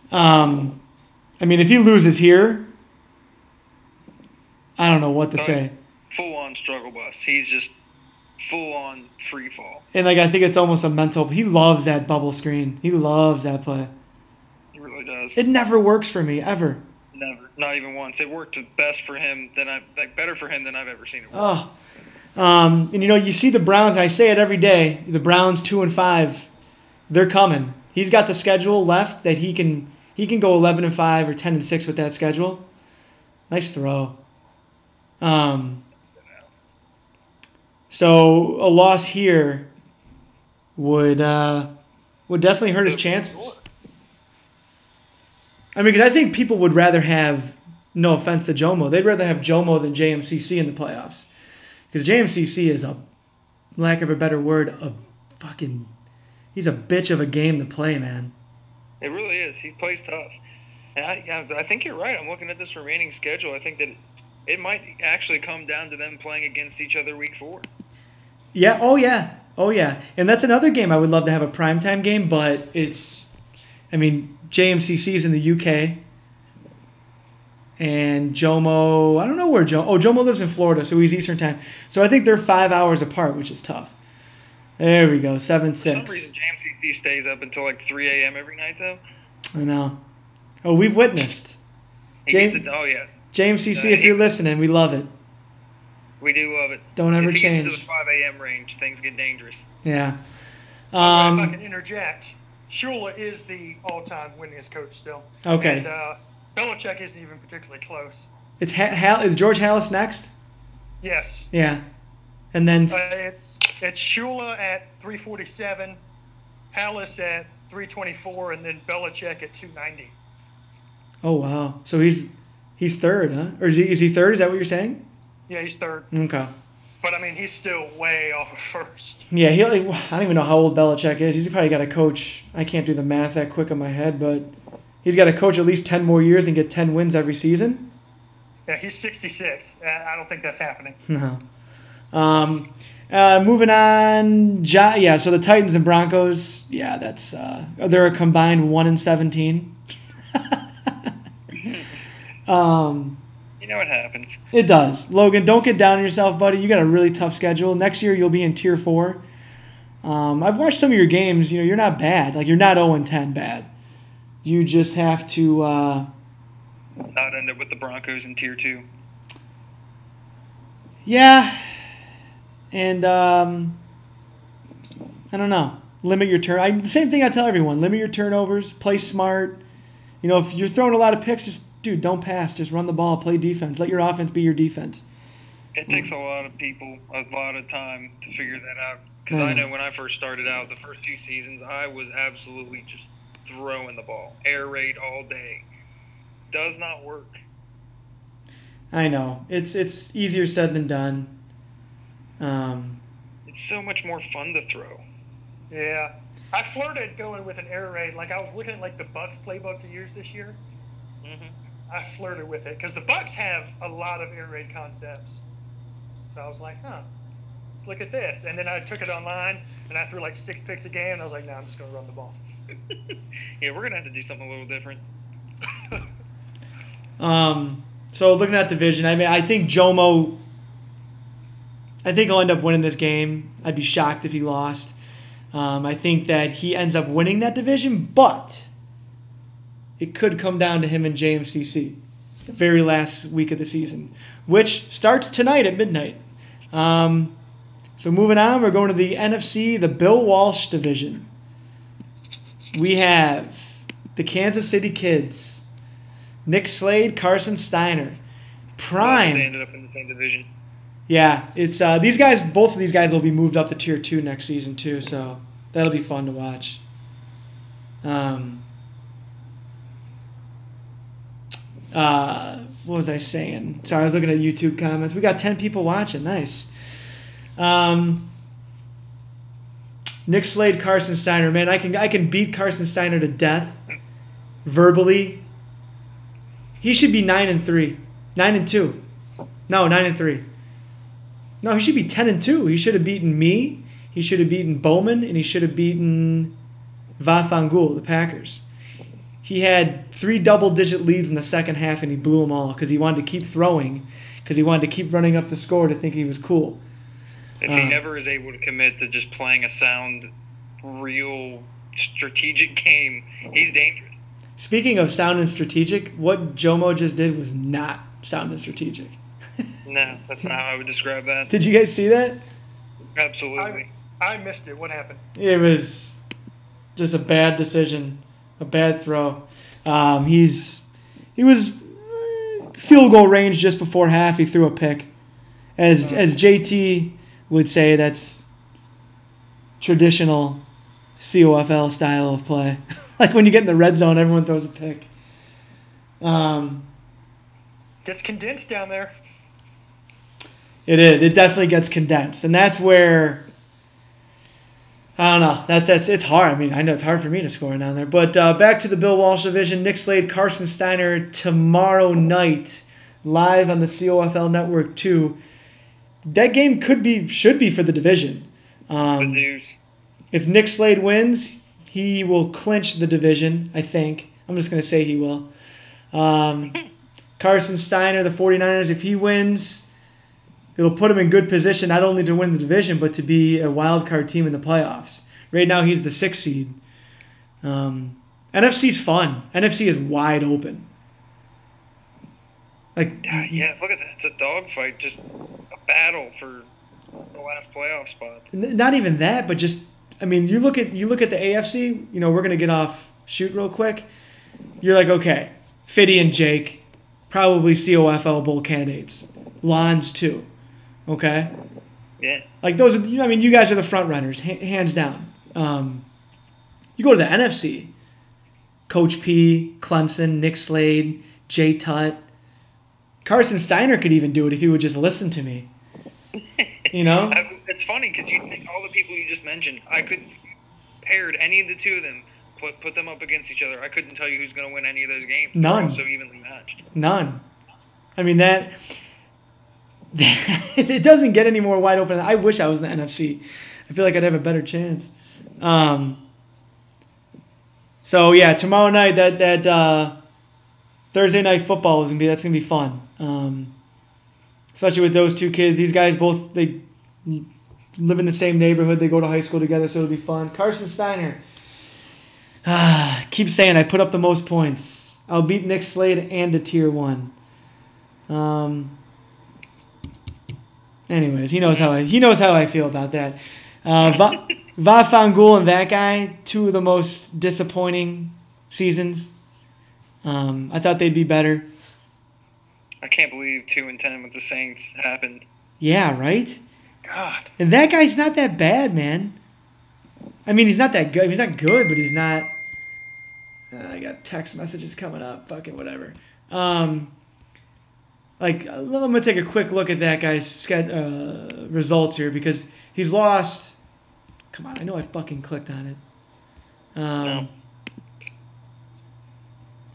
I mean, if he loses here, I don't know what to say. Full-on struggle bus. He's just full-on free fall. And I think it's almost a mental. He loves that bubble screen. He loves that play. He really does. It never works for me ever. Never, not even once. It worked better for him than I've ever seen it work. Oh, and you see the Browns. I say it every day. The Browns 2-5, they're coming. He's got the schedule left that he can go 11-5 or 10-6 with that schedule. Nice throw. So a loss here would definitely hurt his chances. I mean, because I think people would rather have, no offense to Jomo, they'd rather have Jomo than JMCC in the playoffs. Because JMCC is, lack of a better word, he's a bitch of a game to play, man. It really is. He plays tough. And I think you're right. I'm looking at this remaining schedule. I think that it might actually come down to them playing against each other week 4. Yeah. Oh, yeah. And that's another game I would love to have a primetime game, but JMCC is in the UK. And Jomo, I don't know where Jomo lives in Florida, so he's Eastern time. So I think they're 5 hours apart, which is tough. There we go, 7-6. For some reason, JMCC stays up until 3 a.m. every night, though. I know. Oh, we've witnessed. JMCC, if you're listening, we love it. We do love it. Don't ever change. If he gets into the 5 a.m. range, things get dangerous. Yeah. If I can interject, Shula is the all-time winningest coach still. Okay. And Belichick isn't even particularly close. It's is George Halas next? Yes. Yeah. And then it's Shula at 347, Halas at 324, and then Belichick at 290. Oh wow. So he's third, huh? Or is he third? Is that what you're saying? Yeah, he's third. Okay. But I mean, he's still way off of first. Yeah, I don't even know how old Belichick is. He's probably got to coach. I can't do the math that quick in my head, but he's got to coach at least 10 more years and get 10 wins every season. Yeah, he's 66. I don't think that's happening. No. Moving on. Yeah, so the Titans and Broncos. Yeah, that's they're a combined 1-17. You know what happens. It does. Logan, don't get down on yourself, buddy. You got a really tough schedule. Next year you'll be in Tier 4. I've watched some of your games. You're not bad. Like, you're not 0-10 bad. You just have to not end up with the Broncos in Tier 2. Yeah. And I don't know. Limit your turn. The same thing I tell everyone. Limit your turnovers. Play smart. If you're throwing a lot of picks, just don't pass. Just run the ball. Play defense. Let your offense be your defense. It takes a lot of people a lot of time to figure that out. Because I know when I first started out, the first few seasons, I was absolutely just throwing the ball. Air raid all day. Does not work. I know. It's easier said than done. It's so much more fun to throw. Yeah. I flirted going with an air raid. Like, I was looking at, the Bucs playbook to use this year. Mm-hmm. I flirted with it because the Bucs have a lot of air raid concepts. So I was like, let's look at this. And then I took it online, and I threw 6 picks a game, and I was like, no, I'm just going to run the ball. Yeah, we're going to have to do something a little different. So looking at the division, I think Jomo, he'll end up winning this game. I'd be shocked if he lost. I think that he ends up winning that division, but it could come down to him and JMCC, the very last week of the season, which starts tonight at midnight. So moving on, we're going to the NFC, the Bill Walsh division. We have the Kansas City Kids, Nick Slade, Carson Steiner, prime. They ended up in the same division. Yeah, it's these guys. Both of these guys will be moved up to Tier 2 next season too, so that'll be fun to watch. What was I saying? Sorry, I was looking at YouTube comments. We got 10 people watching. Nice. Nick Slade, Carson Steiner. Man, I can beat Carson Steiner to death verbally. He should be 9-3, 9-2. No, 9-3. No, he should be 10-2. He should have beaten me. He should have beaten Bowman, and he should have beaten Vafangul, the Packers. He had 3 double-digit leads in the second half, and he blew them all because he wanted to keep throwing, because he wanted to keep running up the score to think he was cool. If he never is able to commit to just playing a sound, real, strategic game, he's dangerous. Speaking of sound and strategic, what Jomo just did was not sound and strategic. No, that's not how I would describe that. Did you guys see that? Absolutely. I missed it. What happened? It was just a bad decision, a bad throw. He was field goal range just before half. He threw a pick. As JT would say, that's traditional COFL style of play. Like when you get in the red zone, everyone throws a pick. Gets condensed down there. It is. It definitely gets condensed, and that's where I don't know. It's hard. I mean, I know it's hard for me to score down there. But back to the Bill Walsh division. Nick Slade, Carson Steiner tomorrow night, live on the COFL Network 2. That game should be for the division. The news. If Nick Slade wins, he will clinch the division, I think. I'm just going to say he will. Carson Steiner, the 49ers, if he wins, it'll put him in good position not only to win the division, but to be a wild card team in the playoffs. Right now, he's the 6th seed. NFC's fun. NFC is wide open. Yeah, look at that. It's a dogfight, just a battle for the last playoff spot. Not even that, but just you look at the AFC. We're gonna get off shoot real quick. You're like, okay, Fiddy and Jake, probably COFL Bowl candidates. Lons too. Okay. Yeah. Like those are. You guys are the front runners, hands down. You go to the NFC. Coach P, Clemson, Nick Slade, Jay Tutt. Carson Steiner could even do it if he would just listen to me. You know? It's funny because you think all the people you just mentioned, I could paired any of the two of them, put them up against each other. I couldn't tell you who's going to win any of those games. None. They're all so evenly matched. None. I mean, that it doesn't get any more wide open. I wish I was in the NFC. I feel like I'd have a better chance. So yeah, tomorrow night that Thursday night football is that's gonna be fun. Especially with those two kids. These guys both they live in the same neighborhood. They go to high school together, so it'll be fun. Carson Steiner. Keep saying I put up the most points. I'll beat Nick Slade and a tier 1. Anyways, he knows how I feel about that. Va Fangul and that guy, two of the most disappointing seasons. I thought they'd be better. I can't believe 2-10 with the Saints happened. Yeah, right? God. And that guy's not that bad, man. I mean, he's not that good. He's not good, but he's not. I got text messages coming up. Fucking whatever. I'm gonna take a quick look at that guy's results here because he's lost. Come on, I know I fucking clicked on it. No.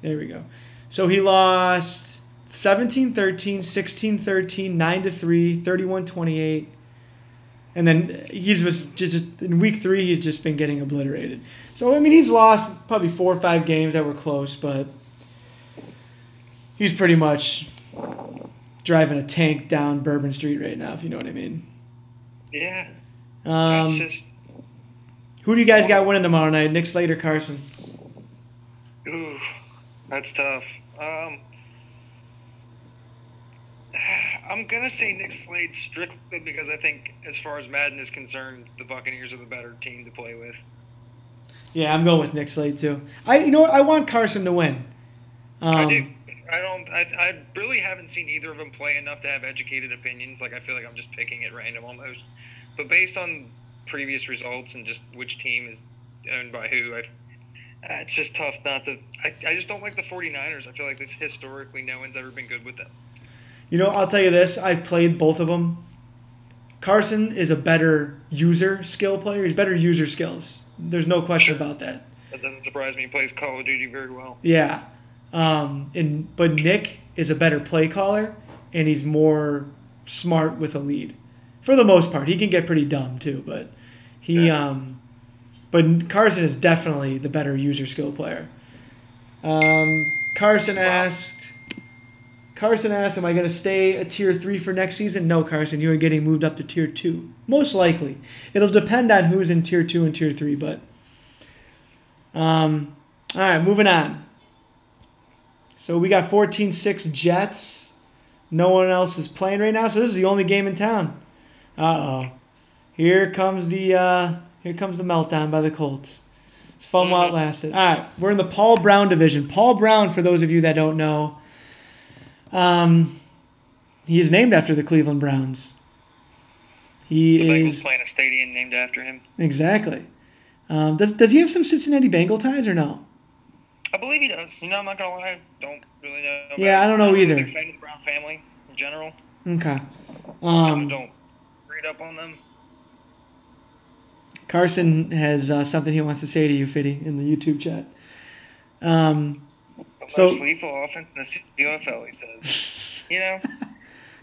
There we go. So he lost 17-13, 16-13, 9-3, 31-28. And then he's just in week 3, he's just been getting obliterated. So, I mean, he's lost probably 4 or 5 games that were close, but he's pretty much driving a tank down Bourbon Street right now, if you know what I mean. Yeah. That's just... Who do you guys got winning tomorrow night, Nick Slade or Carson? Ooh, that's tough. I'm going to say Nick Slade strictly because I think, as far as Madden is concerned, the Buccaneers are the better team to play with. Yeah, I'm going with Nick Slade, too. You know what? I want Carson to win. I do. I really haven't seen either of them play enough to have educated opinions. Like, I feel like I'm just picking at random almost. But based on previous results and just which team is owned by who, it's just tough not to... I just don't like the 49ers. I feel like this historically no one's ever been good with them. You know, I'll tell you this. I've played both of them. Carson is a better user skill player. He's better user skills. There's no question about that. That doesn't surprise me. He plays Call of Duty very well. Yeah. But Nick is a better play caller, and he's more smart with a lead. For the most part. He can get pretty dumb, too. But but Carson is definitely the better user skill player. Carson asked, am I going to stay at Tier 3 for next season? No, Carson, you are getting moved up to Tier 2. Most likely. It'll depend on who's in Tier 2 and Tier 3, but... all right, moving on. So we got 14-6 Jets. No one else is playing right now, so this is the only game in town. Uh-oh. Here comes the meltdown by the Colts. It's fun while it lasted. All right, we're in the Paul Brown division. Paul Brown, for those of you that don't know, he is named after the Cleveland Browns. The Bengals playing a stadium named after him. Exactly. Does he have some Cincinnati Bengal ties or no? I believe he does. You know, I'm not gonna lie, I don't really know. Yeah, I don't know either. I'm a big fan of the Brown family in general. Okay. I don't read up on them. Carson has something he wants to say to you, Fiddy, in the YouTube chat. The most lethal offense in the COFL, he says. You know?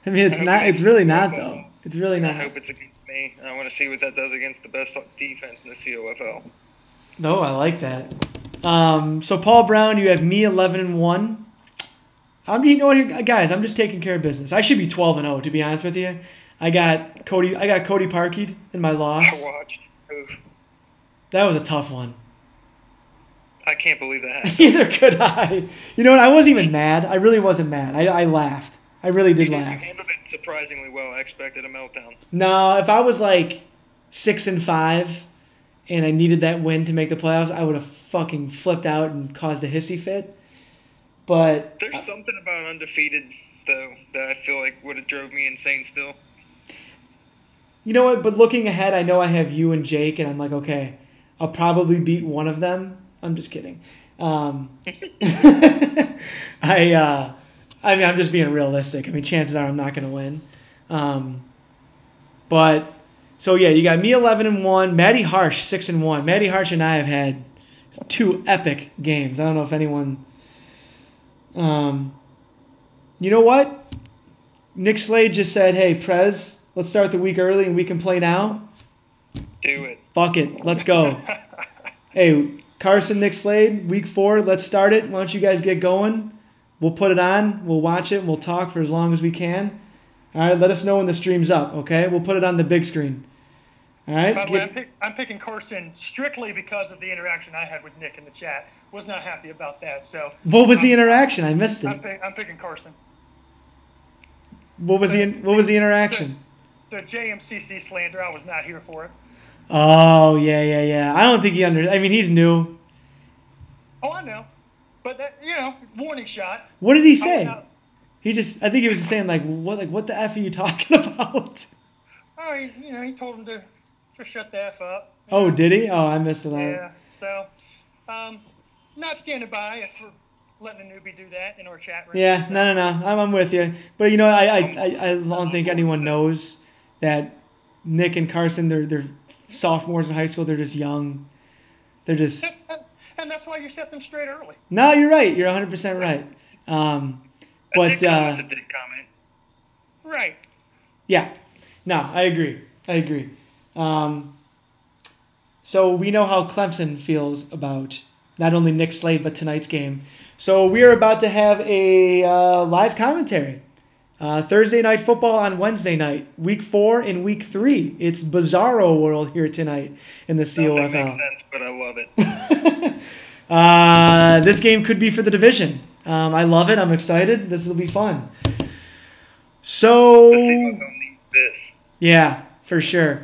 I mean, it's not. It's really not, though. It's really not. I hope it's against me. I want to see what that does against the best defense in the COFL. No, I like that. So Paul Brown, you have me 11-1. You know what, guys? I'm just taking care of business. I should be 12-0, to be honest with you. I got Cody Parkey'd in my loss. I watched. Oof. That was a tough one. I can't believe that happened. Neither could I. You know what? I wasn't even mad. I really wasn't mad. I laughed. I really did laugh. You handled it surprisingly well. I expected a meltdown. No, if I was like 6-5 and I needed that win to make the playoffs, I would have fucking flipped out and caused a hissy fit. But there's something about undefeated, though, that I feel like would have drove me insane still. You know what? But looking ahead, I know I have you and Jake, and I'm like, okay, I'll probably beat one of them. I'm just kidding. I mean, I'm just being realistic. I mean, chances are I'm not going to win. But so yeah, you got me 11-1, Matty Harsh 6-1. Matty Harsh and I have had 2 epic games. I don't know if anyone. You know what? Nick Slade just said, "Hey, Prez, let's start the week early and we can play now." Do it. Fuck it, let's go. Hey, Carson, Nick Slade, week 4, let's start it. Why don't you guys get going? We'll put it on, we'll watch it, and we'll talk for as long as we can. All right, let us know when the stream's up, okay? We'll put it on the big screen. All right? By the way, I'm picking Carson strictly because of the interaction I had with Nick in the chat. Was not happy about that. So what was the interaction? I missed it. I'm picking Carson. What was the interaction? The JMCC slander. I was not here for it. Oh, yeah. I don't think he I mean, he's new. Oh, I know. But that, warning shot. What did he say? I think he was just saying what the F are you talking about? Oh, he told him to shut the F up. Oh, did he? Oh, I missed it. Yeah. So, not standing by for letting a newbie do that in our chat room. Yeah, so. no. I'm with you. But I don't think anyone knows that Nick and Carson, they're sophomores in high school. They're just young. They're just. And that's why you set them straight early. No, you're right. You're 100% right. But that's a dick comment. Right. Yeah. No, I agree. So we know how Clemson feels about not only Nick Slade but tonight's game. So we are about to have a live commentary. Thursday night football on Wednesday night. Week 4 and week 3. It's bizarro world here tonight in the COFL. Nothing makes sense, but I love it. This game could be for the division. I love it. I'm excited. This will be fun. So The COFL needs this. yeah, for sure.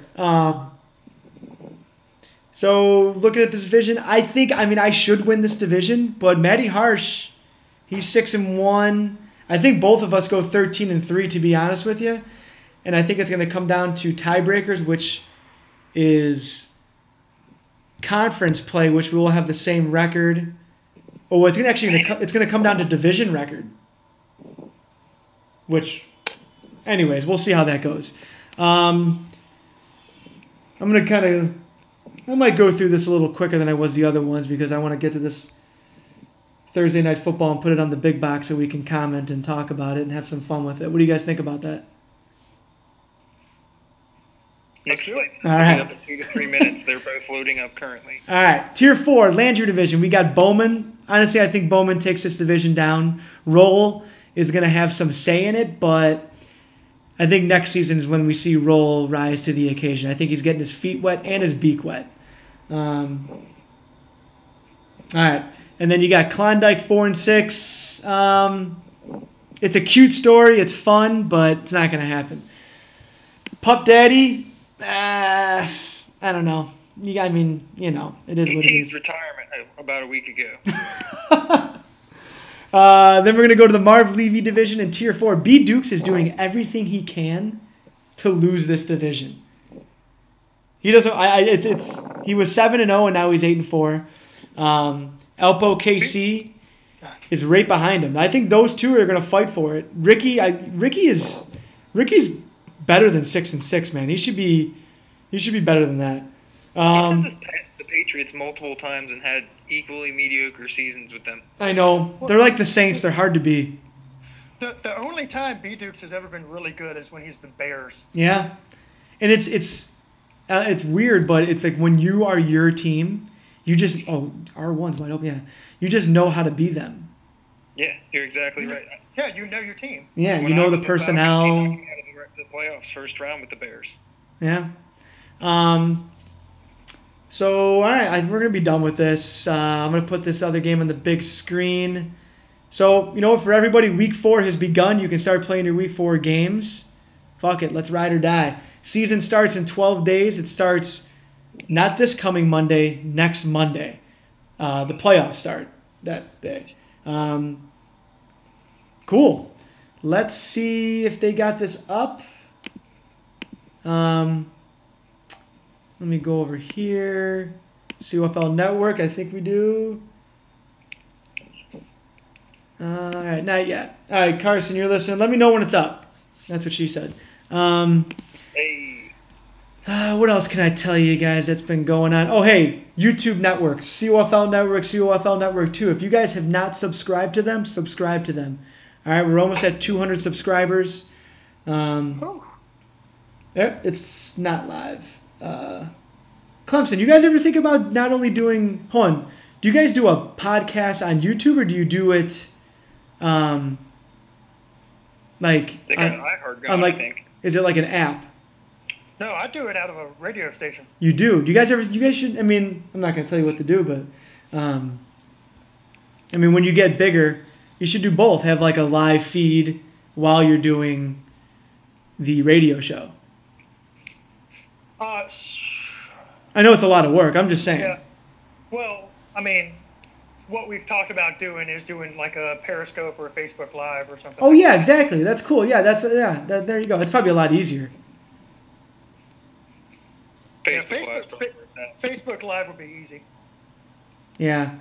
So looking at this division, I should win this division, but Matty Harsh, he's 6-1. I think both of us go 13-3, to be honest with you. And I think it's going to come down to tiebreakers, which is conference play, which we will have the same record. Oh, it's going to come down to division record. Which, anyways, we'll see how that goes. I might go through this a little quicker than I was the other ones because I want to get to this Thursday night football and put it on the big box so we can comment and talk about it and have some fun with it. What do you guys think about that? Next week. All right. Up in 2 to 3 minutes. They're both loading up currently. All right. Tier 4, Landry division. We got Bowman. Honestly, I think Bowman takes this division down. Roll is going to have some say in it, but I think next season is when we see Roll rise to the occasion. I think he's getting his feet wet and his beak wet. All right. And then you got Klondike 4-6. It's a cute story. It's fun, but it's not going to happen. Pup Daddy, I don't know. It is what it is. Retirement about a week ago. Then we're going to go to the Marv Levy division in Tier 4. B. Dukes is doing everything he can to lose this division. He doesn't. He was 7-0 and now he's 8-4. Elpo KC is right behind him. I think those two are going to fight for it. Ricky's better than 6-6, man. He should be better than that. He's had the Patriots multiple times and had equally mediocre seasons with them. I know. They're like the Saints. They're hard to beat. The only time B Dukes has ever been really good is when he's the Bears. Yeah, and it's weird, but it's like when you are your team, you just R1's wide open. Yeah, you just know how to beat them. Yeah, you're exactly right. Yeah, you know your team. Yeah, When you know I the was personnel. Falcons, he knocked me out of the playoffs first round with the Bears. Yeah. So, all right, we're going to be done with this. I'm going to put this other game on the big screen. So, for everybody, Week 4 has begun. You can start playing your Week 4 games. Fuck it, let's ride or die. Season starts in 12 days. It starts not this coming Monday, next Monday. The playoffs start that day. Cool. Let's see if they got this up. Let me go over here. COFL Network, I think we do. All right, not yet. All right, Carson, you're listening. Let me know when it's up. That's what she said. Hey. What else can I tell you guys that's been going on? Oh, hey, YouTube Network, COFL Network, COFL Network 2. If you guys have not subscribed to them, subscribe to them. All right, we're almost at 200 subscribers. It's not live. Clemson, you guys ever think about not only doing... Hold on. Do you guys do a podcast on YouTube, or do you do it... like... They got an iHeart going, like, I think. is it like an app? No, I do it out of a radio station. You do? Do you guys ever... You guys should... I mean, I'm not going to tell you what to do, but... I mean, when you get bigger, you should do both. Have like a live feed while you're doing the radio show. I know it's a lot of work. I'm just saying. Yeah. Well, I mean, what we've talked about doing is doing like a Periscope or a Facebook Live or something. Oh, like yeah, that. exactly. That's cool. Yeah, there you go. It's probably a lot easier. Facebook Live would be easy. Yeah.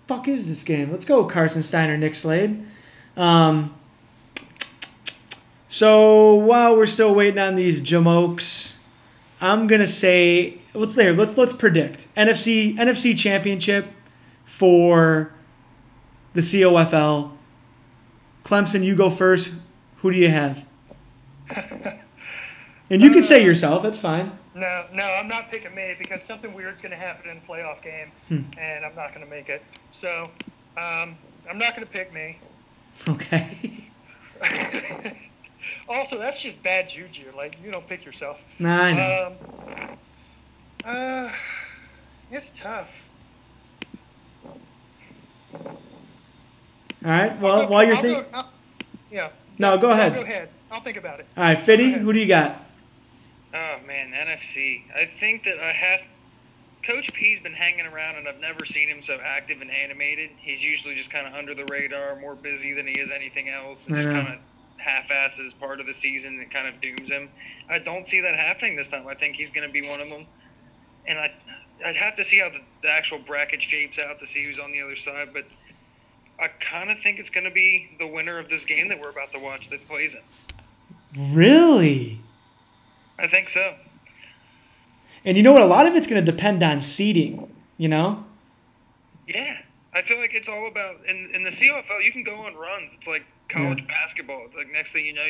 Fuck is this game? Let's go, Carson Steiner, Nick Slade. So while we're still waiting on these jamokes, I'm gonna say let's predict NFC Championship for the COFL. Clemson, you go first. Who do you have? And you can say yourself. That's fine. No, I'm not picking me because something weird's going to happen in the playoff game, and I'm not going to make it. So, I'm not going to pick me. Okay. Also, that's just bad juju. Like, you don't pick yourself. Nah, I know. It's tough. All right. Well, while you're thinking... Yeah. No, go ahead. Go ahead. I'll think about it. All right, Fitty, who do you got? Oh, man, NFC. I think that Coach P's been hanging around, and I've never seen him so active and animated. He's usually just kind of under the radar, more busy than he is anything else, and just kind of half-asses part of the season that kind of dooms him. I don't see that happening this time. I think he's going to be one of them. And I'd have to see how the actual bracket shapes out to see who's on the other side, but I kind of think it's going to be the winner of this game that we're about to watch that plays it. Really? I think so. And you know what? A lot of it's going to depend on seeding, you know? Yeah. I feel like it's all about in the COFL, you can go on runs. It's like college basketball. It's like next thing you know,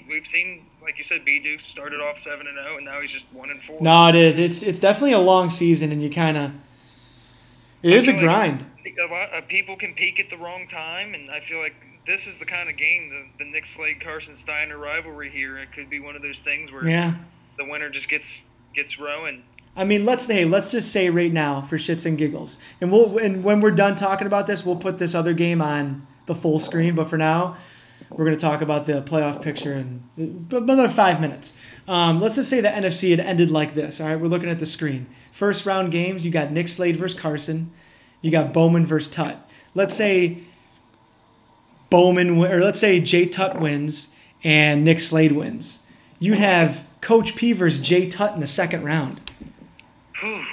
we've seen, like you said, B. Dukes started off 7-0, and now he's just 1-4. No, it is. It's definitely a long season, and you kind of... It is a grind. A lot of people can peak at the wrong time, and I feel like this is the kind of game, the Nick Slade Carson Steiner rivalry here. It could be one of those things where the winner just gets rowing. I mean, let's just say right now for shits and giggles, and when we're done talking about this, we'll put this other game on the full screen. But for now, we're going to talk about the playoff picture in another 5 minutes. Let's just say the NFC had ended like this. All right, we're looking at the screen. First round games, you got Nick Slade versus Carson. You got Bowman versus Tutt. Let's say let's say Jay Tutt wins and Nick Slade wins. You'd have Coach P versus Jay Tutt in the second round. Whew.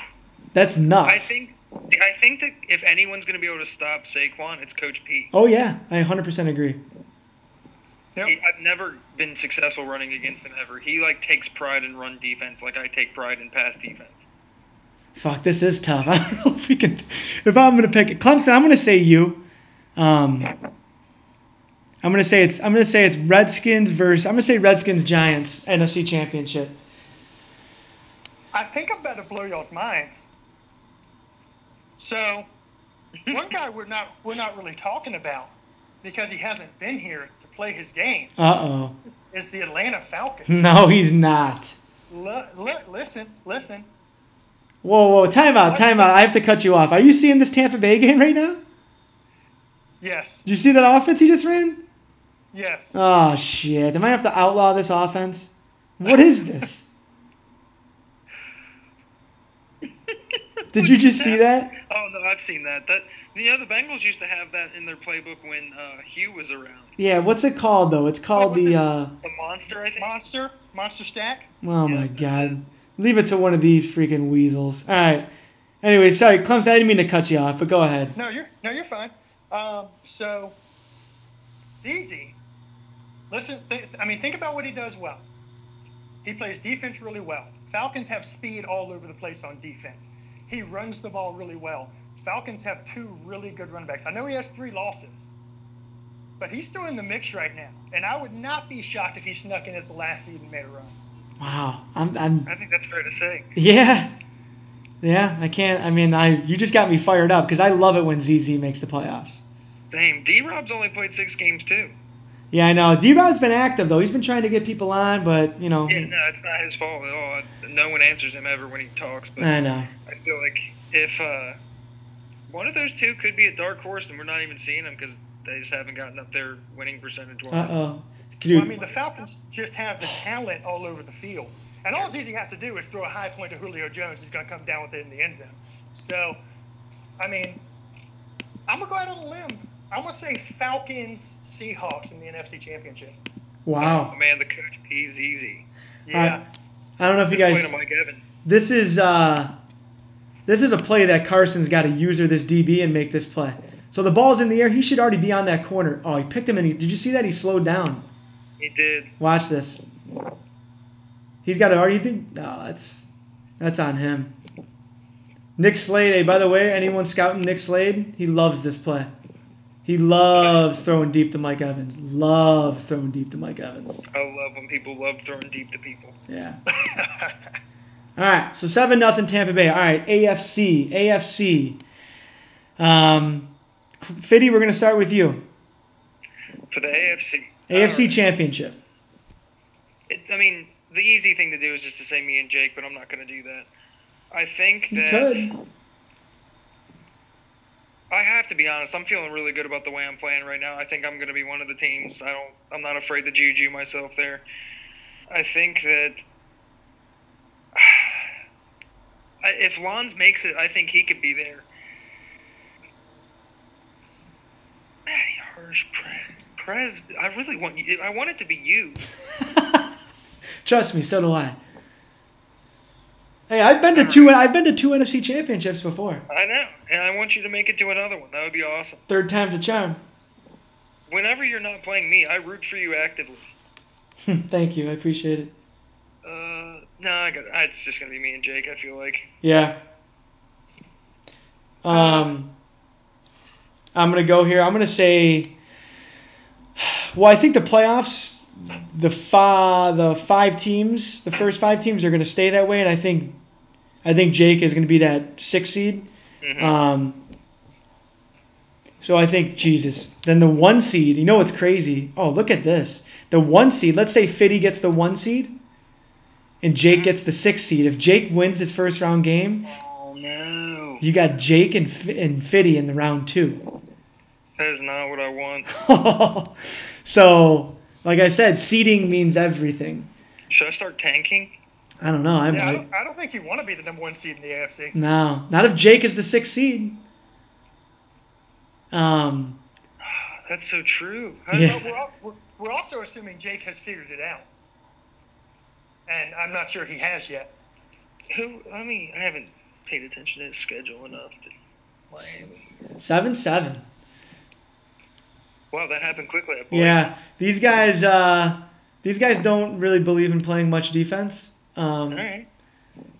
That's nuts. I think that if anyone's going to be able to stop Saquon, it's Coach P. Oh, yeah. I 100% agree. Yep. I've never been successful running against him ever. He, takes pride in run defense like I take pride in pass defense. Fuck, this is tough. I don't know if we can... If I'm going to pick it. Clemson, I'm going to say you. I'm going to say it's Redskins versus... I'm going to say Redskins-Giants NFC Championship. I think I'm about to blow y'all's minds. So, one guy we're not really talking about because he hasn't been here to play his game. Uh-oh. Is the Atlanta Falcons. No, he's not. Listen. Whoa, time out. I have to cut you off. Are you seeing this Tampa Bay game right now? Yes. Did you see that offense he just ran? Yes. Oh, shit. Am I have to outlaw this offense? What is this? Did you just see that? Oh, no, I've seen that. The Bengals used to have that in their playbook when Hugh was around. Yeah, what's it called, though? It's called the Monster, I think. Monster Stack? Oh, my God. Leave it to one of these freaking weasels. All right. Anyway, sorry, Clemson, I didn't mean to cut you off, but go ahead. No, you're fine. So ZZ, listen, think about what he does well. He plays defense really well. Falcons have speed all over the place on defense. He runs the ball really well. Falcons have 2 really good running backs. I know he has 3 losses, but he's still in the mix right now. And I would not be shocked if he snuck in as the last seed and made a run. Wow. I think that's fair to say. Yeah. Yeah, I can't. I mean, you just got me fired up because I love it when ZZ makes the playoffs. Same. D-Rob's only played 6 games, too. Yeah, I know. D-Rob's been active, though. He's been trying to get people on, but, you know. Yeah, no, it's not his fault at all. No one answers him ever when he talks. But I know. I feel like if one of those 2 could be a dark horse, and we're not even seeing them because they just haven't gotten up their winning percentage-wise. Uh-oh. Well, I mean, the Falcons just have the talent all over the field. And all ZZ has to do is throw a high point to Julio Jones. He's going to come down with it in the end zone. So, I mean, I'm going to go out on a limb. I'm going to say Falcons-Seahawks in the NFC Championship. Wow. Oh, man, the coach P's easy. Yeah. I don't know if you guys. Mike Evans. This is a play that Carson's got to user this DB and make this play. So the ball's in the air. He should already be on that corner. Oh, he picked him, and did you see that? He slowed down. He did. Watch this. He's got to already do. No, that's on him. Nick Slade. Hey, by the way, anyone scouting Nick Slade? He loves this play. He loves throwing deep to Mike Evans. Loves throwing deep to Mike Evans. I love when people love throwing deep to people. Yeah. All right. So 7-0 Tampa Bay. All right. AFC. Fiddy, we're gonna start with you. For the AFC. AFC Championship. The easy thing to do is just to say me and Jake, but I'm not going to do that. I think You that could. I have to be honest. I'm feeling really good about the way I'm playing right now. I think I'm going to be one of the teams. I'm not afraid to juju myself there. I think that if Lons makes it, I think he could be there. Matty Hirsch, Prez. I really want you. I want it to be you. Trust me, so do I. Hey, I've been to two NFC championships before. I know, and I want you to make it to another one. That would be awesome. 3rd time's a charm. Whenever you're not playing me, I root for you actively. Thank you, I appreciate it. No, it's just gonna be me and Jake. I feel like. Yeah. I'm gonna go here. I'm gonna say. Well, I think the playoffs. The first 5 teams are going to stay that way, and I think Jake is going to be that 6th seed. Mm-hmm. So I think then the 1 seed. You know what's crazy? Oh, look at this. The 1 seed. Let's say Fiddy gets the 1 seed, and Jake gets the 6th seed. If Jake wins his first round game, oh no, you got Jake and Fiddy in the round 2. That is not what I want. So. Like I said, seeding means everything. Should I start tanking? I don't know. I don't think you want to be the number 1 seed in the AFC. No, not if Jake is the 6th seed. That's so true. Yeah. We're also assuming Jake has figured it out, and I'm not sure he has yet. I haven't paid attention to his schedule enough. Miami. 7-7. Wow, that happened quickly. Yeah, these guys don't really believe in playing much defense. All right.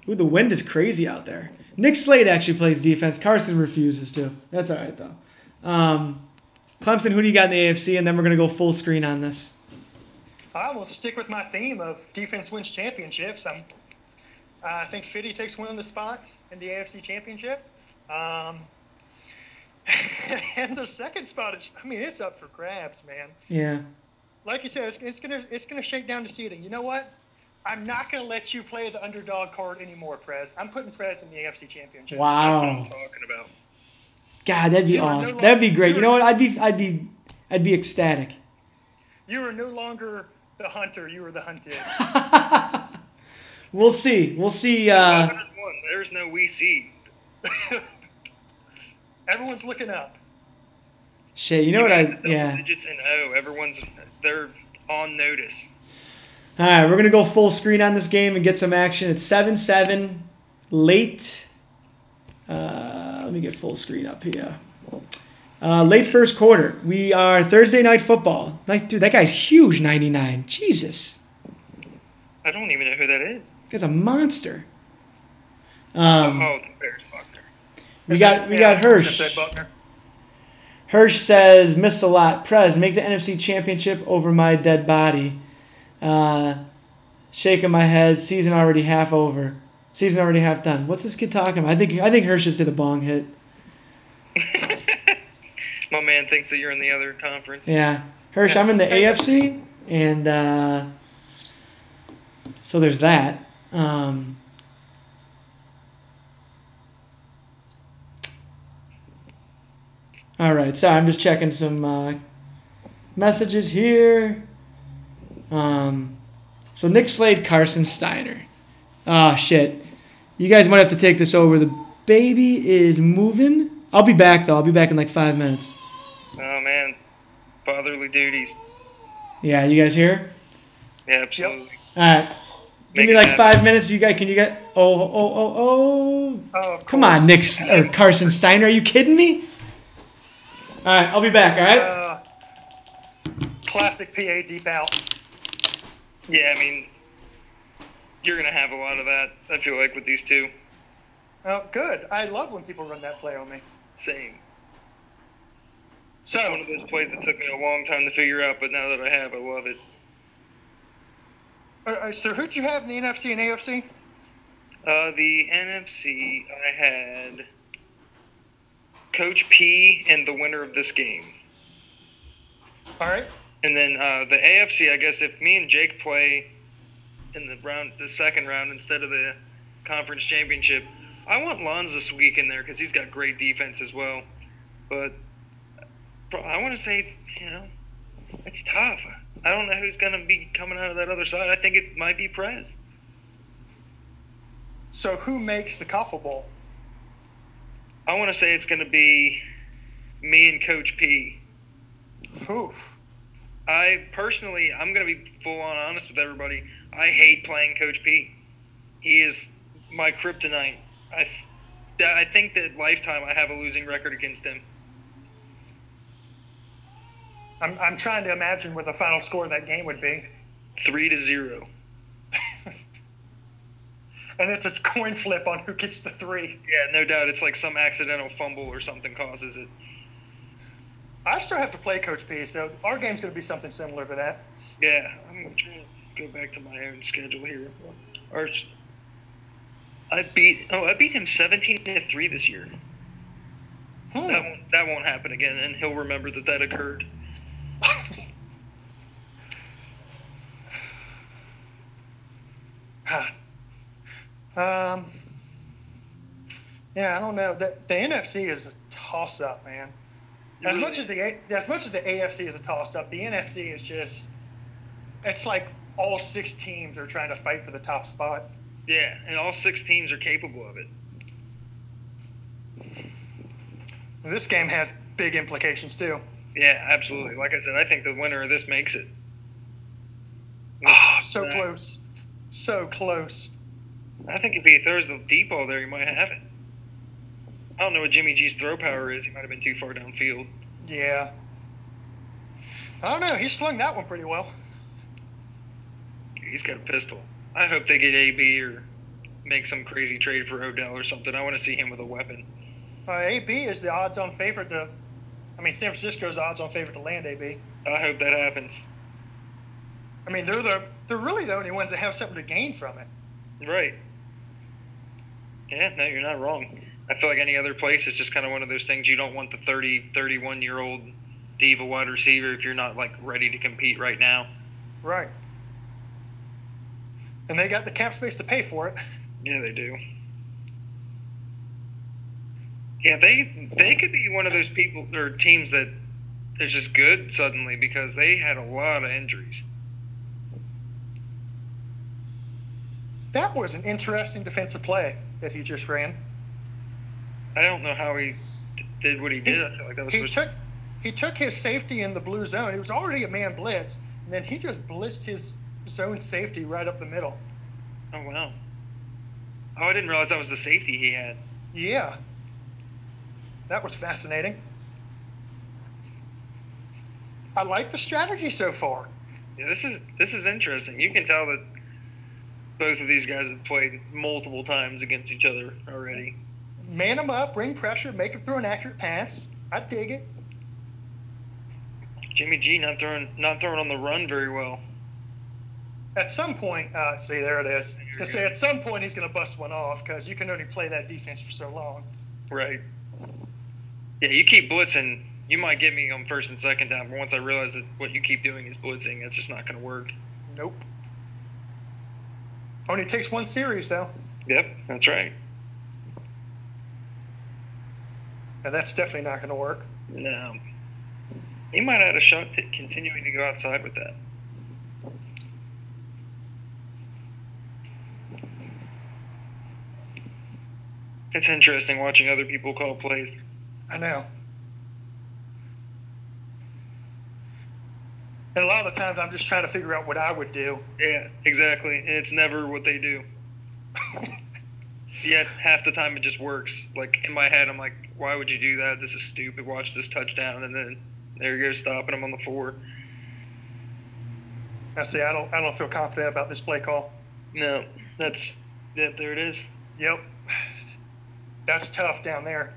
Ooh, the wind is crazy out there. Nick Slade actually plays defense. Carson refuses to. That's all right, though. Clemson, who do you got in the AFC? And then we're going to go full screen on this. I will stick with my theme of defense wins championships. I think Fiddy takes one of the spots in the AFC Championship. And the second spot is, it's up for grabs, man. Yeah. Like you said, it's gonna shake down to seeding. You know what? I'm not gonna let you play the underdog card anymore, Prez. I'm putting Prez in the AFC Championship. Wow. That's what I'm talking about. God, that'd be awesome. That'd be great. You know what? I'd be ecstatic. You are no longer the hunter. You are the hunted. We'll see. There's no we see. Everyone's looking up. Shit, you know what digits and they're on notice. All right, we're going to go full screen on this game and get some action. It's 7-7 late. Let me get full screen up here. Late first quarter. We are Thursday Night Football. Like, dude, that guy's huge, 99. Jesus. I don't even know who that is. That guy's a monster. The Bears Buckner. We got Hirsch. Hirsch says, missed a lot. Prez, make the NFC Championship over my dead body. Shaking my head. Season already half over. Season already half done. What's this kid talking about? I think Hirsch just did a bong hit. My man thinks that you're in the other conference. Yeah. Hirsch, I'm in the AFC, and so there's that. All right, so I'm just checking some messages here. So Nick Slade, Carson Steiner. Oh, shit. You guys might have to take this over. The baby is moving. I'll be back, though. I'll be back in like 5 minutes. Oh, man. Fatherly duties. Yeah, you guys here? Yeah, absolutely. Yep. All right. Give me like 5 minutes. Can you get... Oh. Come on, Nick or Carson Steiner. Are you kidding me? All right, I'll be back, all right? Classic PA deep out. Yeah, I mean, you're going to have a lot of that, I feel like, with these two. Oh, good. I love when people run that play on me. Same. So, it's one of those plays that took me a long time to figure out, but now that I have, I love it. So who'd you have in the NFC and AFC? The NFC, I had Coach P and the winner of this game. All right. And then the AFC, I guess if me and Jake play in the second round instead of the conference championship, I want Lonz this week in there because he's got great defense as well. But I want to say, it's tough. I don't know who's going to be coming out of that other side. I think it might be Prez. So who makes the COFL Bowl? I want to say it's going to be me and Coach P. Oof. I'm going to be full-on honest with everybody. I hate playing Coach P. He is my kryptonite. I think that lifetime I have a losing record against him. I'm trying to imagine what the final score of that game would be. 3-0. And it's a coin flip on who gets the 3. Yeah, no doubt. It's like some accidental fumble or something causes it. I still have to play Coach P, so our game's going to be something similar to that. Yeah, I'm trying to go back to my own schedule here. I beat him 17-3 this year. That won't happen again, and he'll remember that occurred. Yeah, I don't know. The NFC is a toss-up, man. As much as the AFC is a toss-up, the NFC is just – it's like all 6 teams are trying to fight for the top spot. Yeah, and all 6 teams are capable of it. This game has big implications, too. Yeah, absolutely. Like I said, I think the winner of this makes it. So close. So close. I think if he throws the deep ball there, he might have it. I don't know what Jimmy G's throw power is. He might have been too far downfield. Yeah. I don't know. He slung that one pretty well. He's got a pistol. I hope they get AB or make some crazy trade for Odell or something. I want to see him with a weapon. AB is the odds-on favorite to – San Francisco's the odds-on favorite to land AB. I hope that happens. I mean, they're really the only ones that have something to gain from it. Right. Yeah, no, you're not wrong. I feel like any other place is just kind of one of those things you don't want the 30, 31-year-old diva wide receiver if you're not, like, ready to compete right now. Right. And they got the cap space to pay for it. Yeah, they do. Yeah, they could be one of those people or teams that is just good suddenly because they had a lot of injuries. That was an interesting defensive play that he just ran. I don't know how he did what he did. I feel like that was he took his safety in the blue zone. It was already a man blitz, and then he just blitzed his zone safety right up the middle. Oh, wow. Oh, I didn't realize that was the safety he had. Yeah. That was fascinating. I like the strategy so far. Yeah, this is interesting. You can tell that both of these guys have played multiple times against each other already. Man them up, bring pressure, make them throw an accurate pass. I dig it. Jimmy G not throwing on the run very well. At some point, see, there it is. I was going to say, at some point, he's going to bust one off because you can only play that defense for so long. Right. Yeah, you keep blitzing, you might get me on first and second down, but once I realize that what you keep doing is blitzing, it's just not going to work. Nope. Only takes one series, though. Yep, that's right. And that's definitely not going to work. No. He might have had a shot at continuing to go outside with that. It's interesting watching other people call plays. I know. And a lot of the times I'm just trying to figure out what I would do. Yeah, exactly. And it's never what they do. Yet half the time it just works. Like in my head, I'm like, why would you do that? This is stupid. Watch this touchdown. And then there you go, stopping him on the 4. I see. I don't feel confident about this play call. No, there it is. Yep. That's tough down there.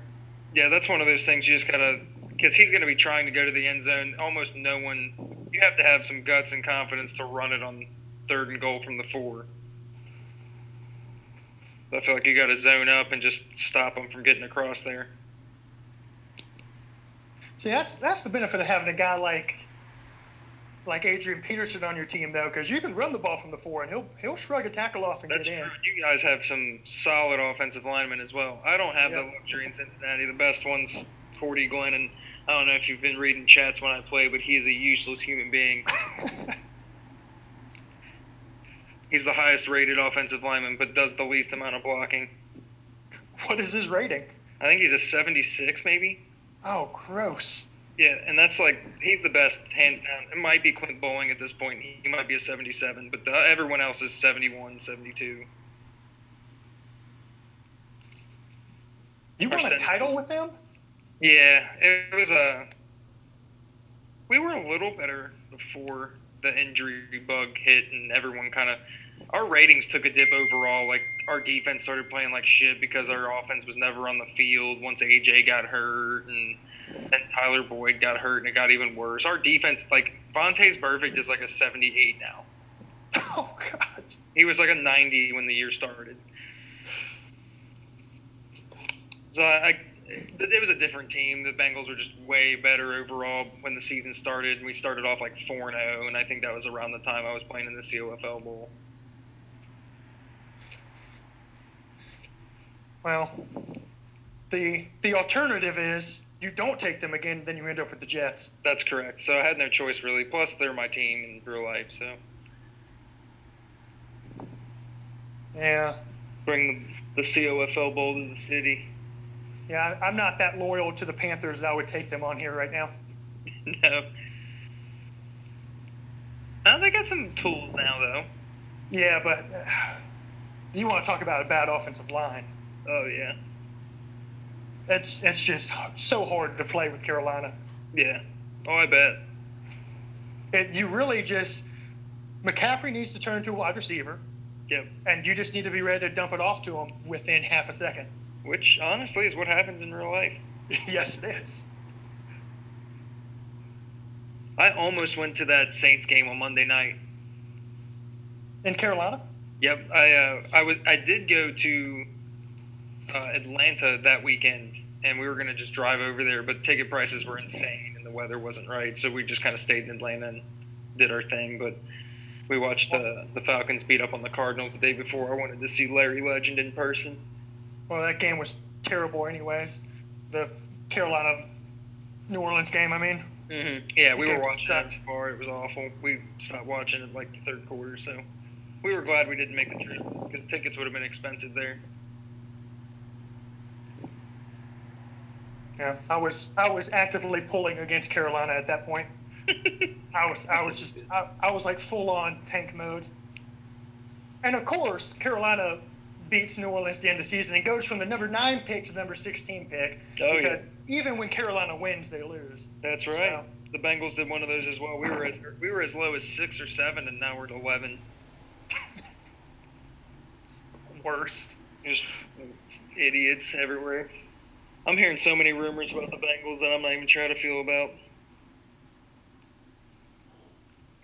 Yeah, that's one of those things you just gotta, because he's gonna be trying to go to the end zone. Almost no one. You have to have some guts and confidence to run it on 3rd and goal from the 4. I feel like you got to zone up and just stop them from getting across there. See, that's the benefit of having a guy like Adrian Peterson on your team, though, because you can run the ball from the 4, and he'll shrug a tackle off and That's get in. True. You guys have some solid offensive linemen as well. I don't have the luxury in Cincinnati. The best one's Cordy Glenn, and I don't know if you've been reading chats when I play, but he is a useless human being. He's the highest rated offensive lineman, but does the least amount of blocking. What is his rating? I think he's a 76, maybe. Oh, gross. Yeah, and that's like, he's the best, hands down. It might be Clint Bowling at this point. He might be a 77, but everyone else is 71, 72. You won a title with them? Yeah, it was we were a little better before the injury bug hit and everyone kind of, our ratings took a dip overall. Like, our defense started playing like shit because our offense was never on the field once AJ got hurt and Tyler Boyd got hurt and it got even worse. Our defense, like, Vontae's perfect is like a 78 now. Oh, God. He was like a 90 when the year started. So it was a different team. The Bengals were just way better overall when the season started. We started off like 4-0, and I think that was around the time I was playing in the COFL Bowl. Well, the alternative is you don't take them again, then you end up with the Jets. That's correct. So I had no choice, really. Plus, they're my team in real life, so. Yeah. Bring the COFL Bowl to the city. Yeah, I'm not that loyal to the Panthers that I would take them on here right now. No. They got some tools now, though. Yeah, but you want to talk about a bad offensive line. Oh, yeah. It's just so hard to play with Carolina. Yeah. Oh, I bet. You really just – McCaffrey needs to turn to a wide receiver. Yep. And you just need to be ready to dump it off to him within half a second. Which, honestly, is what happens in real life. Yes, it is. I almost went to that Saints game on Monday night. In Carolina? Yep. I did go to Atlanta that weekend, and we were going to just drive over there, but ticket prices were insane, and the weather wasn't right, so we just kind of stayed in Atlanta and did our thing. But we watched the Falcons beat up on the Cardinals the day before. I wanted to see Larry Legend in person. Well, that game was terrible anyways. The Carolina-New Orleans game, I mean. Mm-hmm. Yeah, we were watching sucked. that before. It was awful. We stopped watching it like the third quarter, so we were glad we didn't make the trip because tickets would have been expensive there. Yeah, I was actively pulling against Carolina at that point. I was like full on tank mode. And of course, Carolina beats New Orleans at the end of the season and goes from the number 9 pick to the number 16 pick. Oh, because even when Carolina wins, they lose. That's right. The Bengals did one of those as well. We were as low as 6 or 7, and now we're at 11. It's the worst. Just idiots everywhere. I'm hearing so many rumors about the Bengals that I'm not even trying to feel about.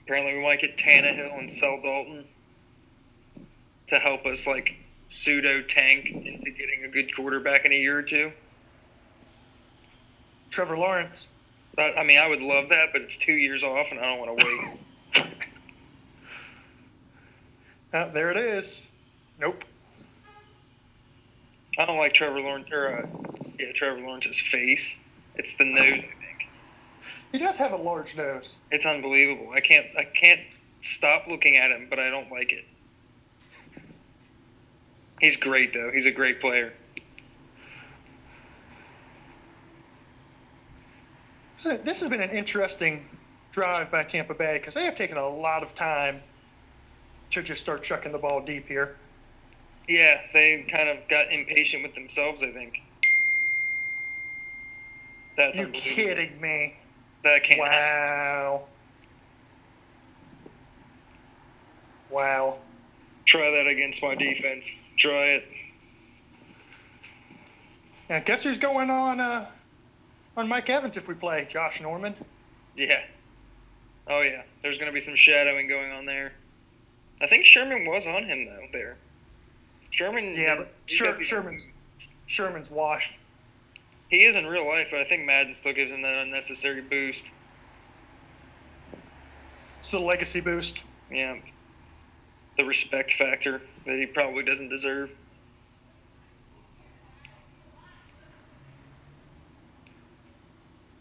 Apparently, we might get Tannehill and sell Dalton to help us, like, pseudo-tank into getting a good quarterback in a year or two. Trevor Lawrence. I mean, I would love that, but it's 2 years off, and I don't want to wait. There it is. Nope. I don't like Trevor Lawrence, Trevor Lawrence's face. It's the nose, I think. He does have a large nose. It's unbelievable. I can't stop looking at him, but I don't like it. He's great, though. He's a great player. So this has been an interesting drive by Tampa Bay because they have taken a lot of time to just start chucking the ball deep here. Yeah, they kind of got impatient with themselves, I think. That's You're kidding me. That can't happen. Wow. Wow. Try that against my defense. Try it. Now, guess who's going on Mike Evans if we play? Josh Norman. Yeah. Oh, yeah. There's going to be some shadowing going on there. I think Sherman was on him, though, there. Sherman. Yeah, but Sherman's washed. He is in real life, but I think Madden still gives him that unnecessary boost. It's the legacy boost. Yeah. The respect factor that he probably doesn't deserve.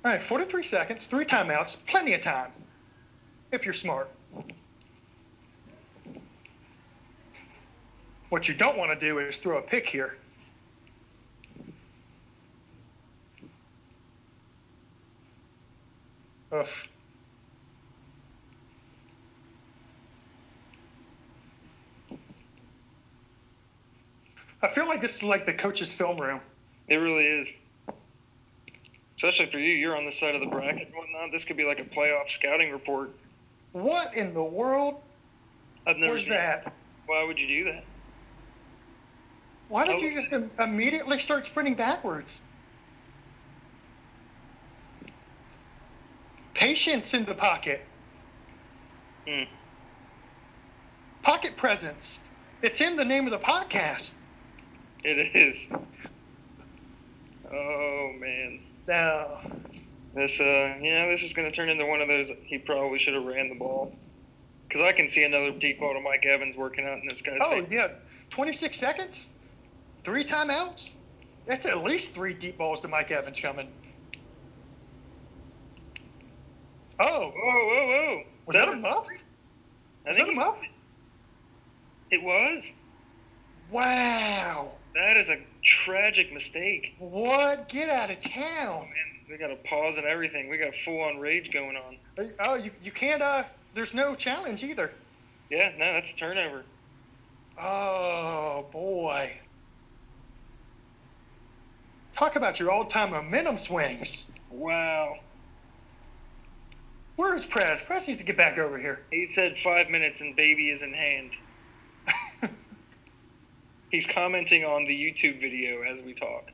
All right, 43 seconds, 3 timeouts, plenty of time, if you're smart. What you don't want to do is throw a pick here. Oof. I feel like this is like the coach's film room. It really is. Especially for you, you're on the side of the bracket and whatnot. This could be like a playoff scouting report. What in the world I've never was seen that? Why would you do that? Why did you just immediately start sprinting backwards? Patience in the pocket. Pocket presence. It's in the name of the podcast. It is. Oh, man. No. This is going to turn into one of those, he probably should have ran the ball. Because I can see another deep ball to Mike Evans working out in this guy's face. Yeah. 26 seconds? 3 timeouts? That's at least 3 deep balls to Mike Evans coming. Oh. Whoa. Was that a muff? Was that a muff? It was. Wow. That is a tragic mistake. What? Get out of town. Oh, man. We got a pause and everything. We got full-on rage going on. Oh, you can't, there's no challenge either. Yeah, no, that's a turnover. Oh, boy. Talk about your all-time momentum swings. Wow. Where's Prez? Prez needs to get back over here. He said 5 minutes and baby is in hand. He's commenting on the YouTube video as we talk.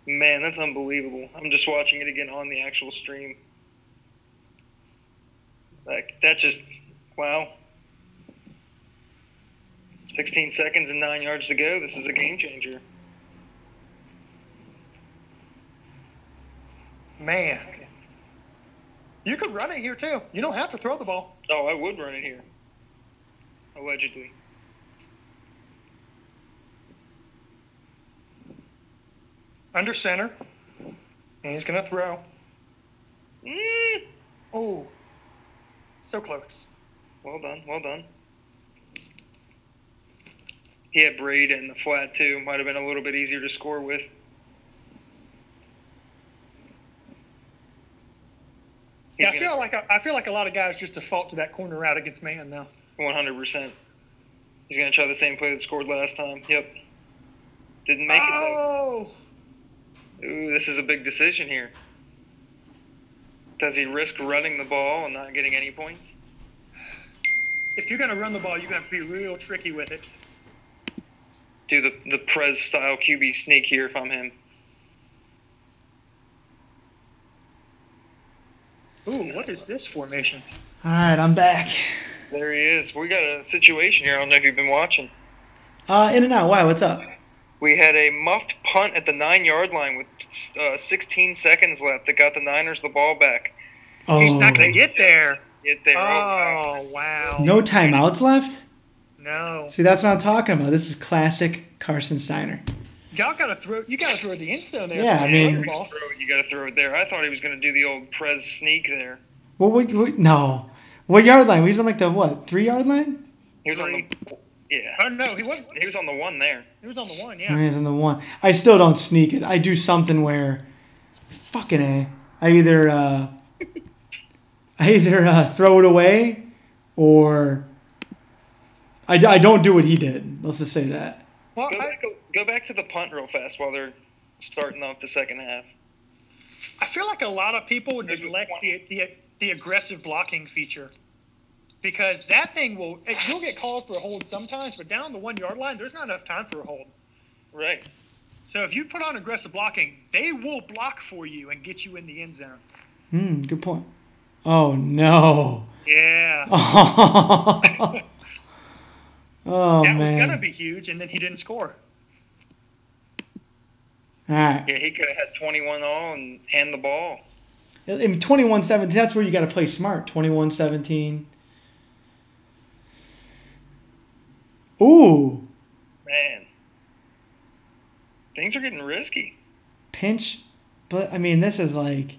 Man, that's unbelievable. I'm just watching it again on the actual stream. That just, wow. 16 seconds and 9 yards to go. This is a game changer. Man. You could run it here, too. You don't have to throw the ball. Oh, I would run it here. Allegedly. Under center. And he's going to throw. Oh. So close. Well done. He had Braid in the flat, too. Might have been a little bit easier to score with. Yeah, I feel like a lot of guys just default to that corner route against man now. 100%. He's going to try the same play that scored last time. Yep. Didn't make it, though. Ooh, this is a big decision here. Does he risk running the ball and not getting any points? If you're going to run the ball, you're going to have to be real tricky with it. Do the Prez-style QB sneak here if I'm him. Ooh, what is this formation? All right, I'm back. There he is. We got a situation here. I don't know if you've been watching. In and out. Why? What's up? We had a muffed punt at the 9-yard line with 16 seconds left that got the Niners the ball back. Oh, He's not going to get there. Get there. Oh, wow. no timeouts left? No. See, that's what I'm talking about. This is classic Carson Steiner. Y'all got to throw. You got to throw the end zone there. Yeah, I mean- You got to throw it there. I thought he was going to do the old Prez sneak there. No. What yard line? He was on like the, 3-yard line? He was on the... Yeah. Oh, no, he wasn't. He was on the 1 there. He was on the 1, He yeah. was on the 1. I still don't sneak it. I do something where, fucking A, I either throw it away or I don't do what he did. Let's just say that. Well, Go back to the punt real fast while they're starting off the second half. I feel like a lot of people neglect the aggressive blocking feature. Because that thing you'll get called for a hold sometimes, but down the 1-yard line, there's not enough time for a hold. Right. So if you put on aggressive blocking, they will block for you and get you in the end zone. Good point. Oh, no. Yeah. Oh, that was man. going to be huge, and then he didn't score. All right. Yeah, he could have had 21 all and hand the ball. I mean, 21-17, that's where you got to play smart. 21-17. Ooh. Man. Things are getting risky. Pinch. But, I mean, this is like,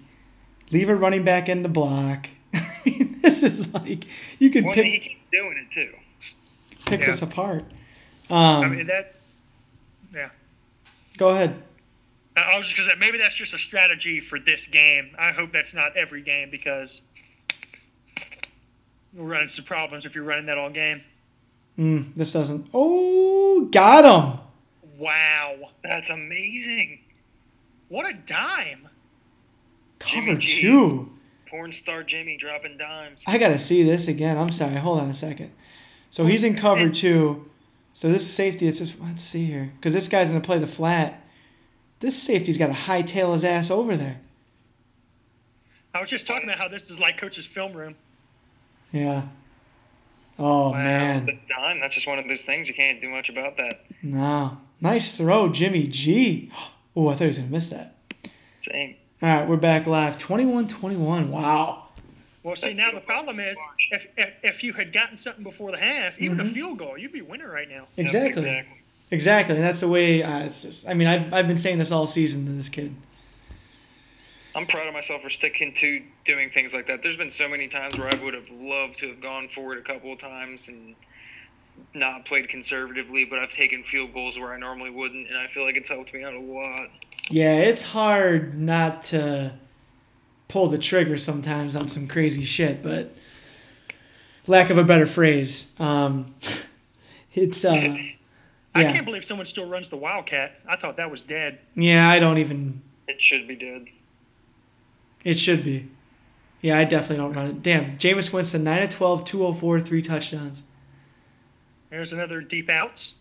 leave a running back in the block. I mean, this is like, you could Well, he keeps doing it, too. pick this apart. I mean, yeah. Go ahead. I was just going to say, maybe that's just a strategy for this game. I hope that's not every game because we're running some problems if you're running that all game. This doesn't. Oh, got him. Wow. That's amazing. What a dime. Cover Jimmy G. 2. Porn star Jimmy dropping dimes. I got to see this again. I'm sorry. Hold on a second. So he's in cover 2. So this safety, it's just, let's see here. Because this guy's going to play the flat. This safety's got to hightail his ass over there. I was just talking about how this is like Coach's film room. Yeah. Oh, Wow. man. The dime, that's just one of those things. You can't do much about that. No. Nice throw, Jimmy G. Oh, I thought he was going to miss that. Same. All right, we're back live. 21-21. Wow. Well, see, now the problem is if you had gotten something before the half, even a field goal, you'd be winning right now. Exactly. Yep, exactly. Exactly. And that's the way it's just, I mean, I've been saying this all season to this kid. I'm proud of myself for sticking to doing things like that. There's been so many times where I would have loved to have gone for it a couple of times and not played conservatively, but I've taken field goals where I normally wouldn't, and I feel like it's helped me out a lot. Yeah, it's hard not to pull the trigger sometimes on some crazy shit, but lack of a better phrase, it's I yeah. can't believe someone still runs the Wildcat. I thought that was dead. Yeah, I don't even. It should be dead. It should be. Yeah, I definitely don't run it. Damn, Jameis Winston 9 of 12, 204, 3 touchdowns. There's another deep outs.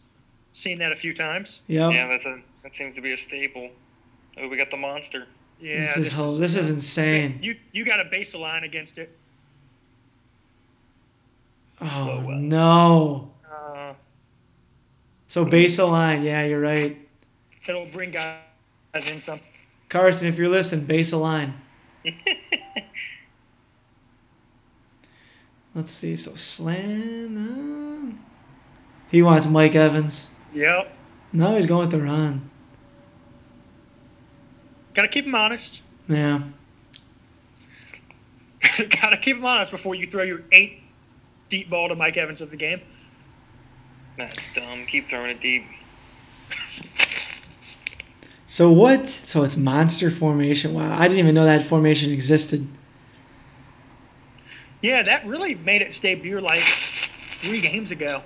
Seen that a few times. Yep. Yeah, that seems to be a staple. Oh, we got the monster. Yeah, this is insane. You got a baseline against it. Oh well. no. So basal line, yeah, you're right. It'll bring guys in some. Carson, if you're listening, basal line. Let's see. So slam. He wants Mike Evans. Yep. No, he's going with the run. Got to keep him honest. Yeah. Got to keep him honest before you throw your 8th deep ball to Mike Evans of the game. That's dumb. Keep throwing it deep. So what? So it's monster formation. Wow, I didn't even know that formation existed. Yeah, that really made its debut like 3 games ago.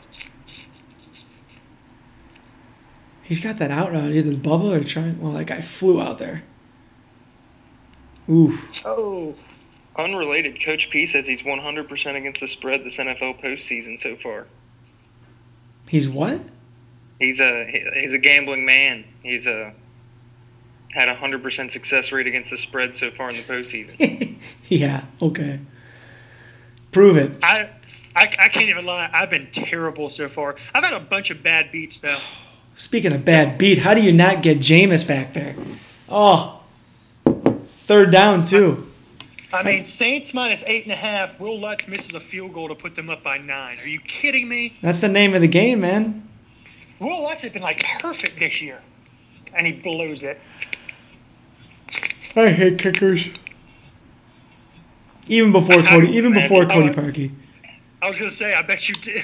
He's got that out route, either the bubble or trying. Well, that guy flew out there. Ooh. Oh. Unrelated, Coach P says he's 100% against the spread this NFL postseason so far. He's what? He's a gambling man. He's had 100% success rate against the spread so far in the postseason. Yeah. Okay. Prove it. I can't even lie. I've been terrible so far. I've had a bunch of bad beats though. Speaking of bad beat, how do you not get Jameis back there? Oh, third down too. I mean, Saints minus 8.5. Will Lutz misses a field goal to put them up by 9. Are you kidding me? That's the name of the game, man. Will Lutz has been like perfect this year, and he blows it. I hate kickers. Even before Cody Parkey. I was gonna say, I bet you do.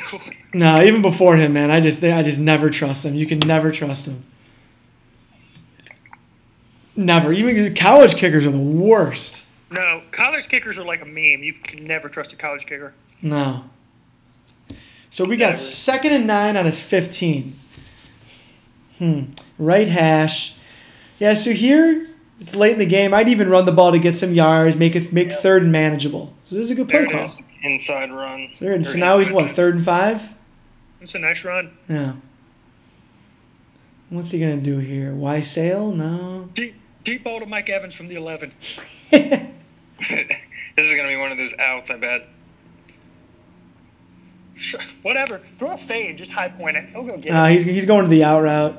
No, even before him, man. I just never trust him. You can never trust him. Never. Even college kickers are the worst. No, college kickers are like a meme. You can never trust a college kicker. No. So we got 2nd and 9 on his 15. Right hash. Yeah, so here it's late in the game. I'd even run the ball to get some yards, make third and manageable. So this is a good play call. Inside run. So now he's what, 3rd and 5? It's a nice run. Yeah. What's he gonna do here? Why sail? No. Deep ball to Mike Evans from the 11. This is going to be one of those outs, I bet. Whatever. Throw a fade. Just high point it. He'll go get it. He's going to the out route.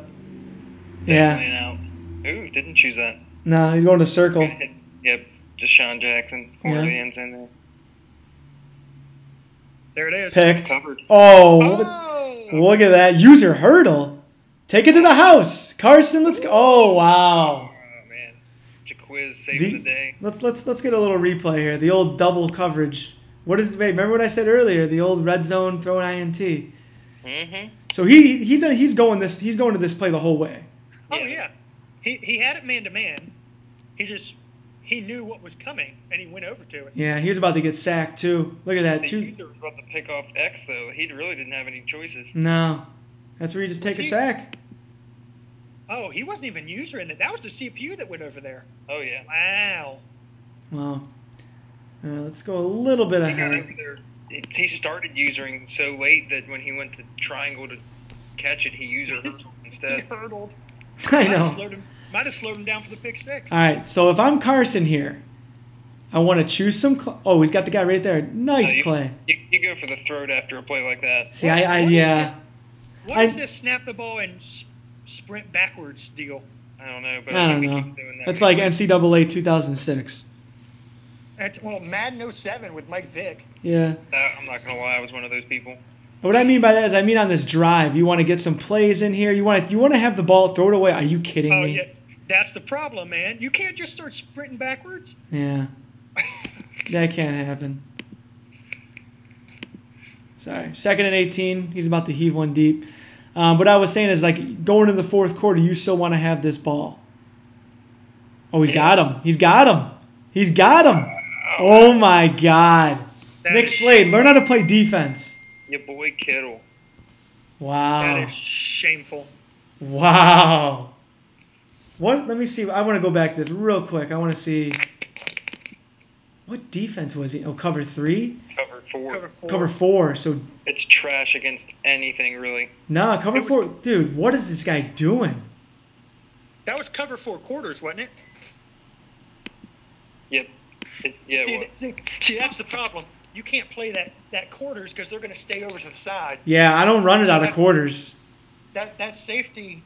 Yeah. Out. Ooh, didn't choose that. No, he's going to circle. Yep, Deshaun Jackson. Corner of the end zone there. There it is. Picked. Covered. Oh, look at that. User hurdle. Take it to the house. Carson, let's go. Oh, wow. Quiz saving the day. Let's get a little replay here. The old double coverage. What is? Remember what I said earlier? The old red zone throw an INT. Mm-hmm. So he's going to this play the whole way. Oh yeah, he had it man to man. He knew what was coming and he went over to it. Yeah, he was about to get sacked too. Look at that. He was about to pick off X though. He really didn't have any choices. No, that's where you just take a sack. Oh, he wasn't even using it. That was the CPU that went over there. Oh, yeah. Wow. Well, let's go a little bit ahead. He started using so late that when he went to triangle to catch it, he used a hurdle instead. He hurdled. I know. Might have slowed him down for the pick six. All right, so if I'm Carson here, I want to choose some. Oh, he's got the guy right there. Nice play. You go for the throat after a play like that. See, yeah. What is this snap the ball and sprint backwards deal? I don't know, but I don't know. It's like NCAA 2006. Well, Madden 07 with Mike Vick. Yeah. I'm not going to lie. I was one of those people. What I mean by that is I mean on this drive, you want to get some plays in here. You want to have the ball, throw it away. Are you kidding me? Oh, yeah. That's the problem, man. You can't just start sprinting backwards. Yeah. That can't happen. Sorry. 2nd and 18. He's about to heave one deep. What I was saying is, like, going into the fourth quarter, you still want to have this ball. Oh, he's got him. He's got him. He's got him. Oh, my God. Nick Slade, learn how to play defense. Your boy Kittle. Wow. That is shameful. Wow. What? Let me see. I want to go back to this real quick. I want to see. What defense was he? Oh, cover 3? Cover 4. So it's trash against anything, really. Nah, cover 4. Dude, what is this guy doing? That was cover 4 quarters, wasn't it? Yep. See, that's the problem. You can't play that quarters because they're going to stay over to the side. Yeah, I don't run it out of quarters. That safety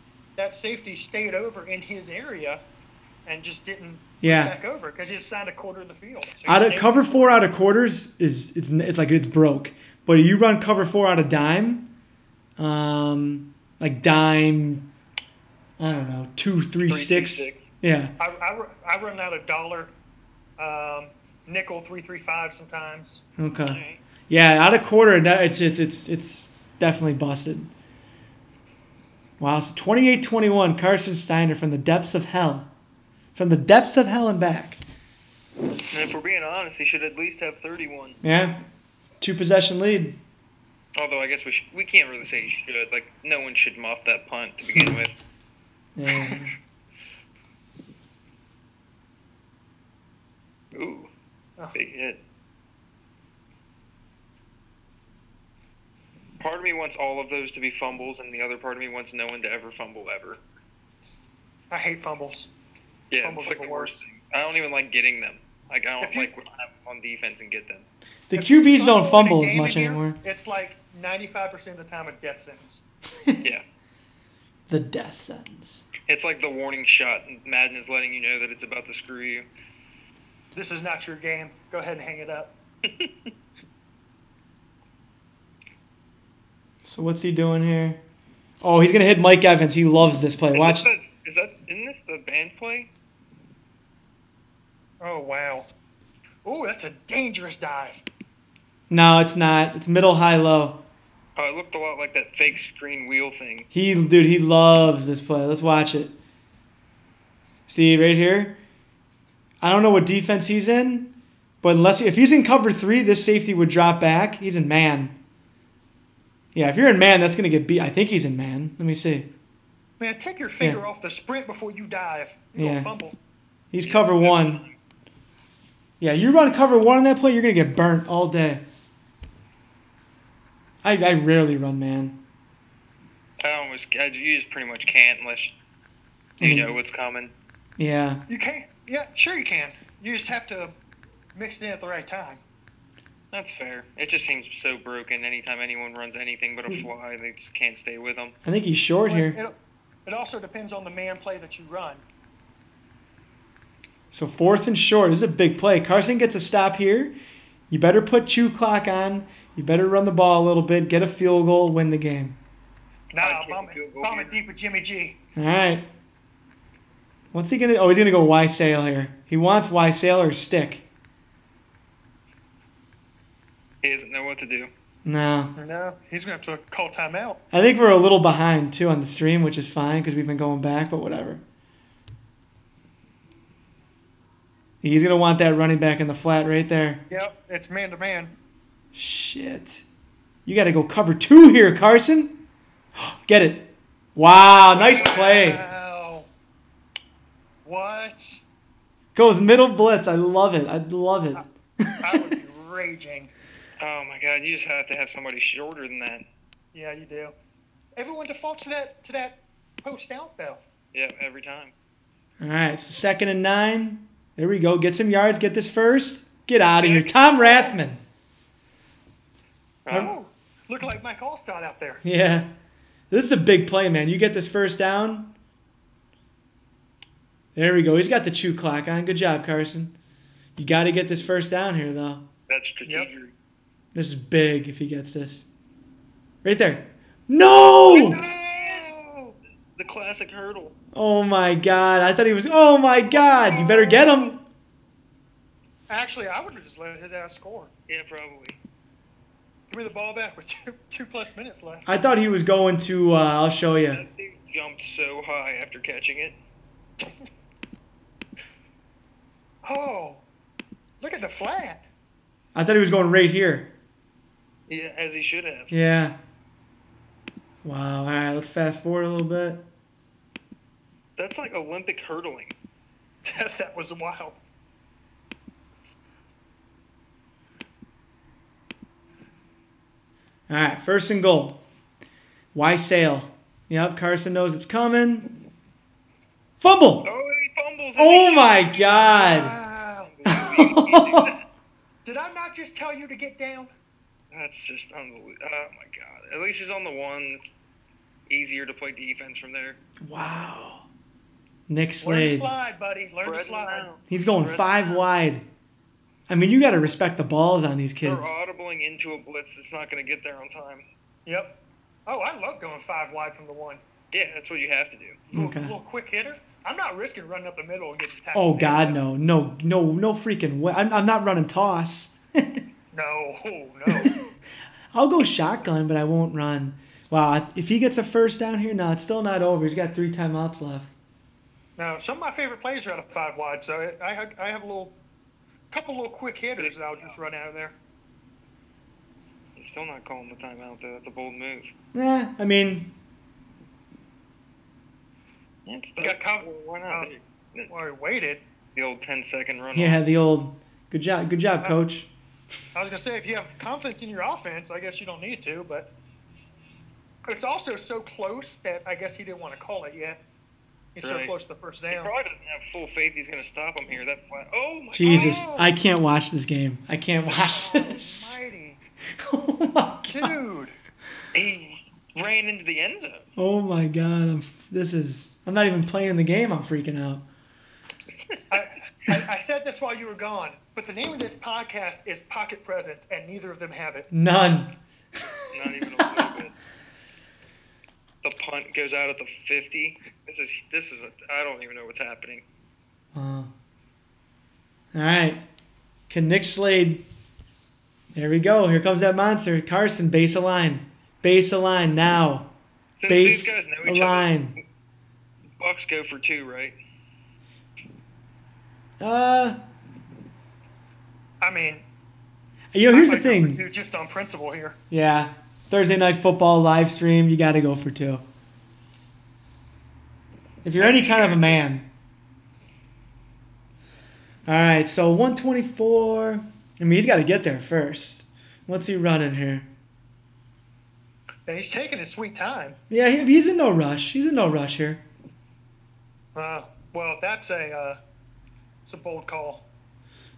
stayed over in his area and just didn't back over because he assigned a quarter of the field. So cover 4 out of quarters it's like it's broke. But you run cover 4 out of dime, like dime, I don't know, 2, 3, 6. Yeah. I run out of dollar, nickel 3-3-5 sometimes. Okay. Right. Yeah, out of quarter, it's definitely busted. Wow, so 28-21, Carson Steiner from the depths of hell. From the depths of hell and back. And if we're being honest, he should at least have 31. Yeah, 2-possession lead. Although I guess we can't really say he should. Like, no one should muff that punt to begin with. Yeah. Ooh, big hit. Part of me wants all of those to be fumbles, and the other part of me wants no one to ever fumble ever. I hate fumbles. Yeah, Fumbles it's like are the worst thing. I don't even like getting them. Like, I don't like when I'm on defense and get them. The If you QBs don't fumble in a as game much in here, anymore. It's like 95% of the time a death sentence. Yeah. The death sentence. It's like the warning shot, and Madden is letting you know that it's about to screw you. This is not your game. Go ahead and hang it up. So what's he doing here? Oh, he's going to hit Mike Evans. He loves this play. Watch. Isn't this the band play? Oh, wow. Oh, that's a dangerous dive. No, it's not. It's middle, high, low. Oh, it looked a lot like that fake screen wheel thing. Dude, he loves this play. Let's watch it. See, right here? I don't know what defense he's in, but if he's in cover 3, this safety would drop back. He's in man. Yeah, if you're in man, that's going to get beat. I think he's in man. Let me see. Man, take your finger off the sprint before you dive. You'll fumble. He's cover 1. Yeah, you run cover 1 on that play, you're going to get burnt all day. I rarely run man. You just pretty much can't unless you know what's coming. Yeah. You can. Yeah, sure you can. You just have to mix it in at the right time. That's fair. It just seems so broken. Anytime anyone runs anything but a fly, they just can't stay with them. I think he's short here. It also depends on the man play that you run. So 4th and short. This is a big play. Carson gets a stop here. You better put chew clock on. You better run the ball a little bit, get a field goal, win the game. Nah, bomb it deep with Jimmy G. All right. What's he going to – oh, he's going to go Y sail here. He wants Y sail or stick. He doesn't know what to do. No, he's going to have to call timeout. I think we're a little behind, too, on the stream, which is fine because we've been going back, but whatever. He's going to want that running back in the flat right there. Yep, it's man-to-man. Shit. You got to go cover 2 here, Carson. Get it. Wow, nice play. Wow. What? Goes middle blitz. I love it. I love it. I would be raging. Oh, my God. You just have to have somebody shorter than that. Yeah, you do. Everyone defaults to that post out, though. Yeah, every time. All right, so 2nd and 9. There we go. Get some yards. Get this first. Get out of here. Tom Rathman. Oh, look like Mike Allstott out there. Yeah. This is a big play, man. You get this first down. There we go. He's got the chew clock on. Good job, Carson. You got to get this first down here, though. That's strategic. Yep. This is big if he gets this. Right there. No! No! The classic hurdle. Oh, my God. I thought he was... Oh, my God. You better get him. Actually, I would have just let his ass score. Yeah, probably. Give me the ball back with 2+ minutes left. I thought he was going to... I'll show you. That thing jumped so high after catching it. Oh, look at the flat. I thought he was going right here. Yeah, as he should have. Yeah. Wow. All right, let's fast forward a little bit. That's like Olympic hurdling. That was wild. All right, 1st and goal. Why sail? Yep, Carson knows it's coming. Fumble! Oh, he fumbles. Oh, my God. Wow. Did I not just tell you to get down? That's just unbelievable. Oh, my God. At least he's on the one. It's easier to play defense from there. Wow. Nick Learn to Slade. slide, buddy. Learn to slide. He's going 5 wide. I mean, you got to respect the balls on these kids. They're audibling into a blitz that's not going to get there on time. Yep. Oh, I love going 5 wide from the one. Yeah, that's what you have to do. Okay. Little quick hitter. I'm not risking running up the middle and getting tackled. Oh, God, no. No freaking way. I'm not running toss. No. I'll go shotgun, but I won't run. Wow, if he gets a first down here, no, it's still not over. He's got 3 timeouts left. No, some of my favorite plays are out of 5 wide, so I have a couple little quick hitters that I'll just run out of there. He's still not calling the timeout, though. That's a bold move. I mean, It's You got why not? Well, he waited. The old 10-second run. Yeah, the old good job, coach. I was gonna say if you have confidence in your offense, I guess you don't need to, but it's also so close that I guess he didn't want to call it yet. He's so close to the first He down. probably doesn't have full faith he's going to stop him here. Oh my Jesus, God. I can't watch this game. I can't watch this. Almighty. Oh my God. Dude. He ran into the end zone. Oh my God. I'm not even playing the game. I'm freaking out. I said this while you were gone, but the name of this podcast is Pocket Presents, and neither of them have it. None. Not even a little bit. The punt goes out at the 50. I don't even know what's happening. All right. Can Nick Slade. There we go. Here comes that monster. Carson, base a line. Base a line now. Since Base these guys know a each line. other, Bucks go for 2, right? I mean, here's the I might go for thing. 2 just on principle here. Yeah. Thursday Night Football live stream, you got to go for 2. If you're any kind of a man. All right, so 124. I mean, he's got to get there first. What's he running here? And he's taking his sweet time. Yeah, he's in no rush. He's in no rush here. Well, that's it's a bold call.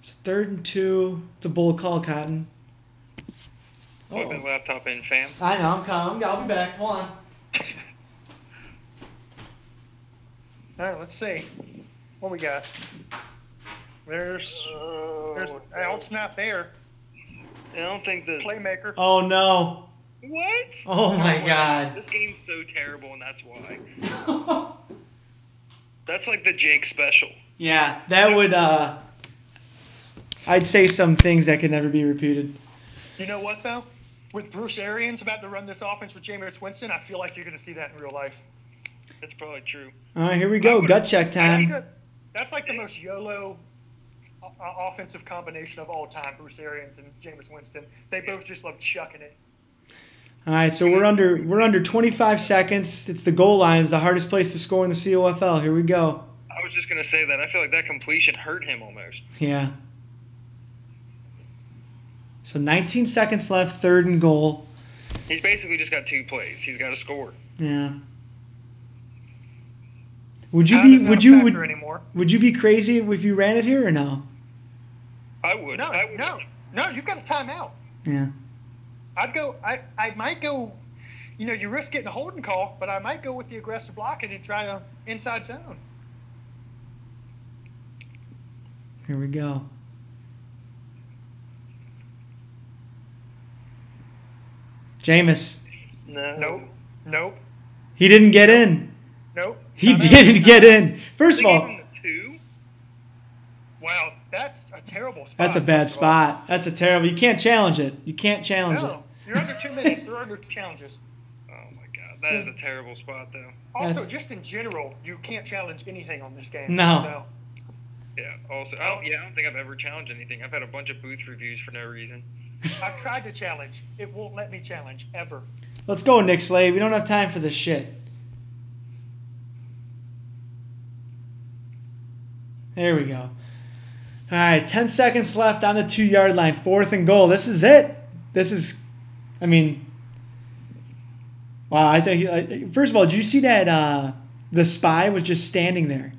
It's 3rd and 2. It's a bold call, Cotton. Plug that laptop in, fam. I know, I'm coming. I'll be back. Hold on. All right, let's see. What we got? There's Alt's not there. I don't think the Playmaker. Oh, no. What? Oh, my God. This game's so terrible, and that's why. That's like the Jake special. Yeah, that would, I'd say some things that could never be repeated. You know what, though? With Bruce Arians about to run this offense with Jameis Winston, I feel like you're going to see that in real life. That's probably true. All right, here we go. Gut check time. That's like the most YOLO offensive combination of all time, Bruce Arians and Jameis Winston. They both just love chucking it. All right, so we're under 25 seconds. It's the goal line. It's the hardest place to score in the COFL. Here we go. I was just going to say that. I feel like that completion hurt him almost. Yeah. So 19 seconds left, 3rd and goal. He's basically just got 2 plays. He's got to score. Yeah. Would you be crazy if you ran it here or no? I would. No, you've got a timeout. Yeah. I might go, you risk getting a holding call, but I might go with the aggressive blocking and try to inside zone. Here we go. Jameis. No. Nope. He didn't get in. Nope. He didn't get in. First of all, wow, that's a terrible spot. That's a bad spot. That's a terrible. You can't challenge it. You can't challenge it. You're under 2 minutes. There are under challenges. Oh my God, that is a terrible spot though. Also, just in general, you can't challenge anything on this game. No. So. Yeah. Also, I don't think I've ever challenged anything. I've had a bunch of booth reviews for no reason. I've tried to challenge. It won't let me challenge ever. Let's go, Nick Slade. We don't have time for this shit. There we go. All right, 10 seconds left on the 2-yard line. 4th and goal. This is it. Wow, I think, first of all, did you see that the spy was just standing there?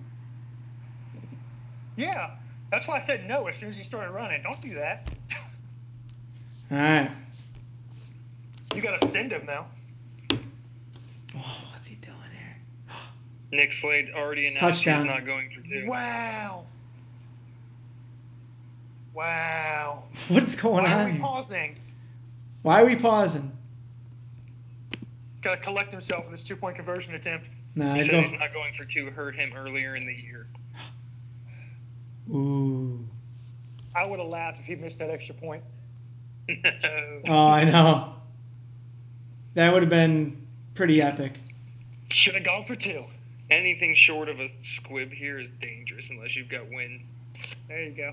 Yeah, that's why I said no as soon as he started running. Don't do that. All right. You got to send him now. Oh, what's he doing here? Nick Slade already announced Touchdown. He's not going for 2. Wow. What's going on? Why are we pausing? Why are we pausing? Got to collect himself with this 2-point conversion attempt. Nah, He said he's not going for 2. Hurt him earlier in the year. Ooh. I would have laughed if he missed that extra point. No. Oh, I know. That would have been pretty epic. Should have gone for 2. Anything short of a squib here is dangerous unless you've got wind. There you go.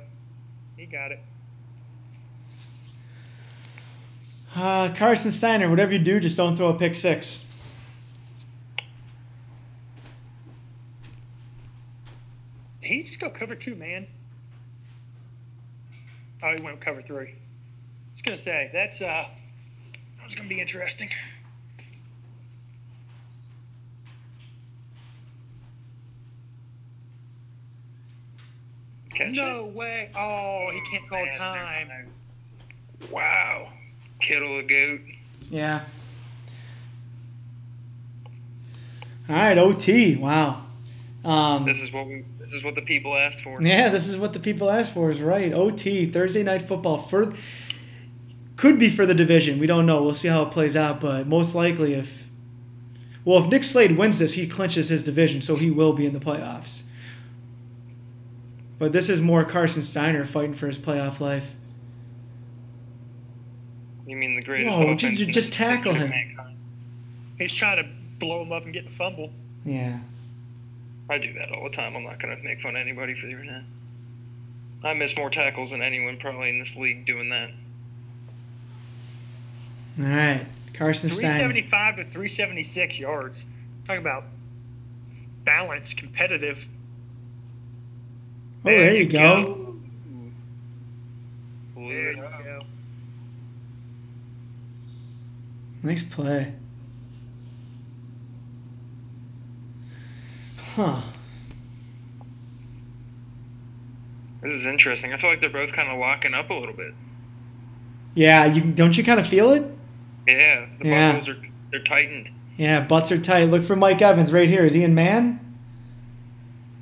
He got it. Carson Steiner, whatever you do, just don't throw a pick 6. cover 2, man. Oh, he went cover 3. I was going to say, that's going to be interesting. No way. Oh, he can't call time. Wow. Kittle a goat. Yeah. All right, OT. Wow. This is what the people asked for. Yeah, this is what the people asked for. Is right. OT, Thursday Night Football. Could be for the division. We don't know. We'll see how it plays out. But most likely, if Nick Slade wins this, he clinches his division, so he will be in the playoffs. But this is more Carson Steiner fighting for his playoff life. You mean the greatest Whoa, offense? just tackle him. He's trying to blow him up and get the fumble. Yeah. I do that all the time. I'm not going to make fun of anybody for doing that. I miss more tackles than anyone probably in this league doing that. All right. Carson Steiner. 375 to 376 yards. Talking about balance, competitive. Oh, there you go. There you go. Nice play. Huh. This is interesting. I feel like they're both kind of locking up a little bit. Yeah, don't you kind of feel it? Yeah, the buckles they're tightened. Yeah, butts are tight. Look for Mike Evans right here. Is he in man?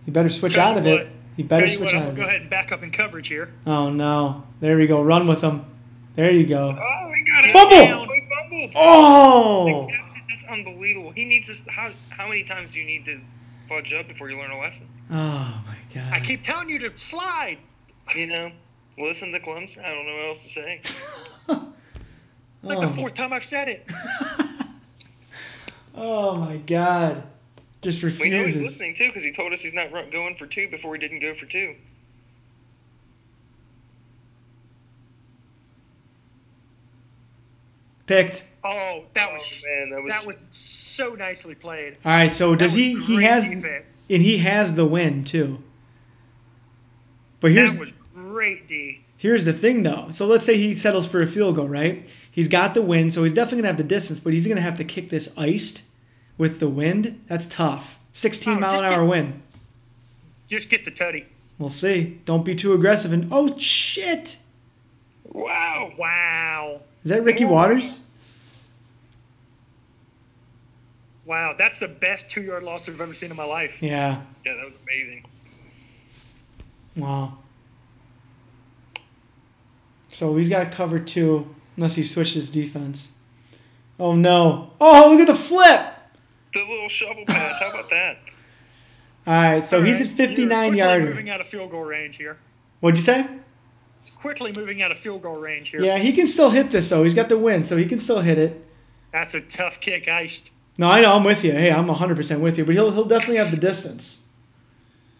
You better switch out of it. You better switch out of it. Go ahead and back up in coverage here. Oh, no. There we go. Run with him. There you go. Oh, he got it. Fumble! He fumbled. Oh! That's unbelievable. He needs this. How many times do you need to fudge up before you learn a lesson? Oh, my God. I keep telling you to slide. You know, listen to Clemson. I don't know what else to say. It's like the 4th time I've said it. Oh, my God. Just refuses. We know he's listening, too, because he told us he's not going for 2 before he didn't go for 2. Picked. Oh, that was so nicely played. All right, so does he has defense. And he has the win, too. But that was great, D. Here's the thing, though. So let's say he settles for a field goal, right? He's got the win, so he's definitely going to have the distance, but he's going to have to kick this iced with the wind. That's tough. 16-mile-an-hour wind. Just get the tutty. We'll see. Don't be too aggressive. And oh, shit. Wow. Wow. Is that Ricky Waters? Wow, that's the best 2-yard loss I've ever seen in my life. Yeah. Yeah, that was amazing. Wow. So we've got cover 2, unless he switches defense. Oh, no. Oh, look at the flip. The little shovel pass. How about that? All right, so he's at 59-yarder. Moving out of field goal range here. What'd you say? It's quickly moving out of field goal range here. Yeah, he can still hit this, though. He's got the win, so he can still hit it. That's a tough kick, iced. No, I know. I'm with you. Hey, I'm 100% with you. But he'll definitely have the distance.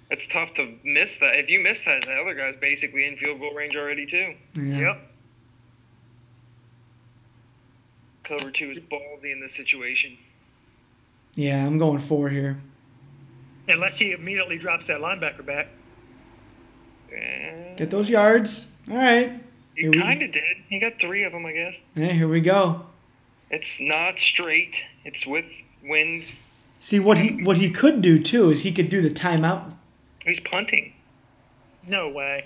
It's tough to miss that. If you miss that, the other guy's basically in field goal range already, too. Yeah. Yep. Cover 2 is ballsy in this situation. Yeah, I'm going 4 here. Unless he immediately drops that linebacker back. Get those yards. All right. He kind of did. He got 3 of them, I guess. Yeah, here we go. It's not straight. It's with wind. See, what he could do, too, is he could do the timeout. He's punting. No way.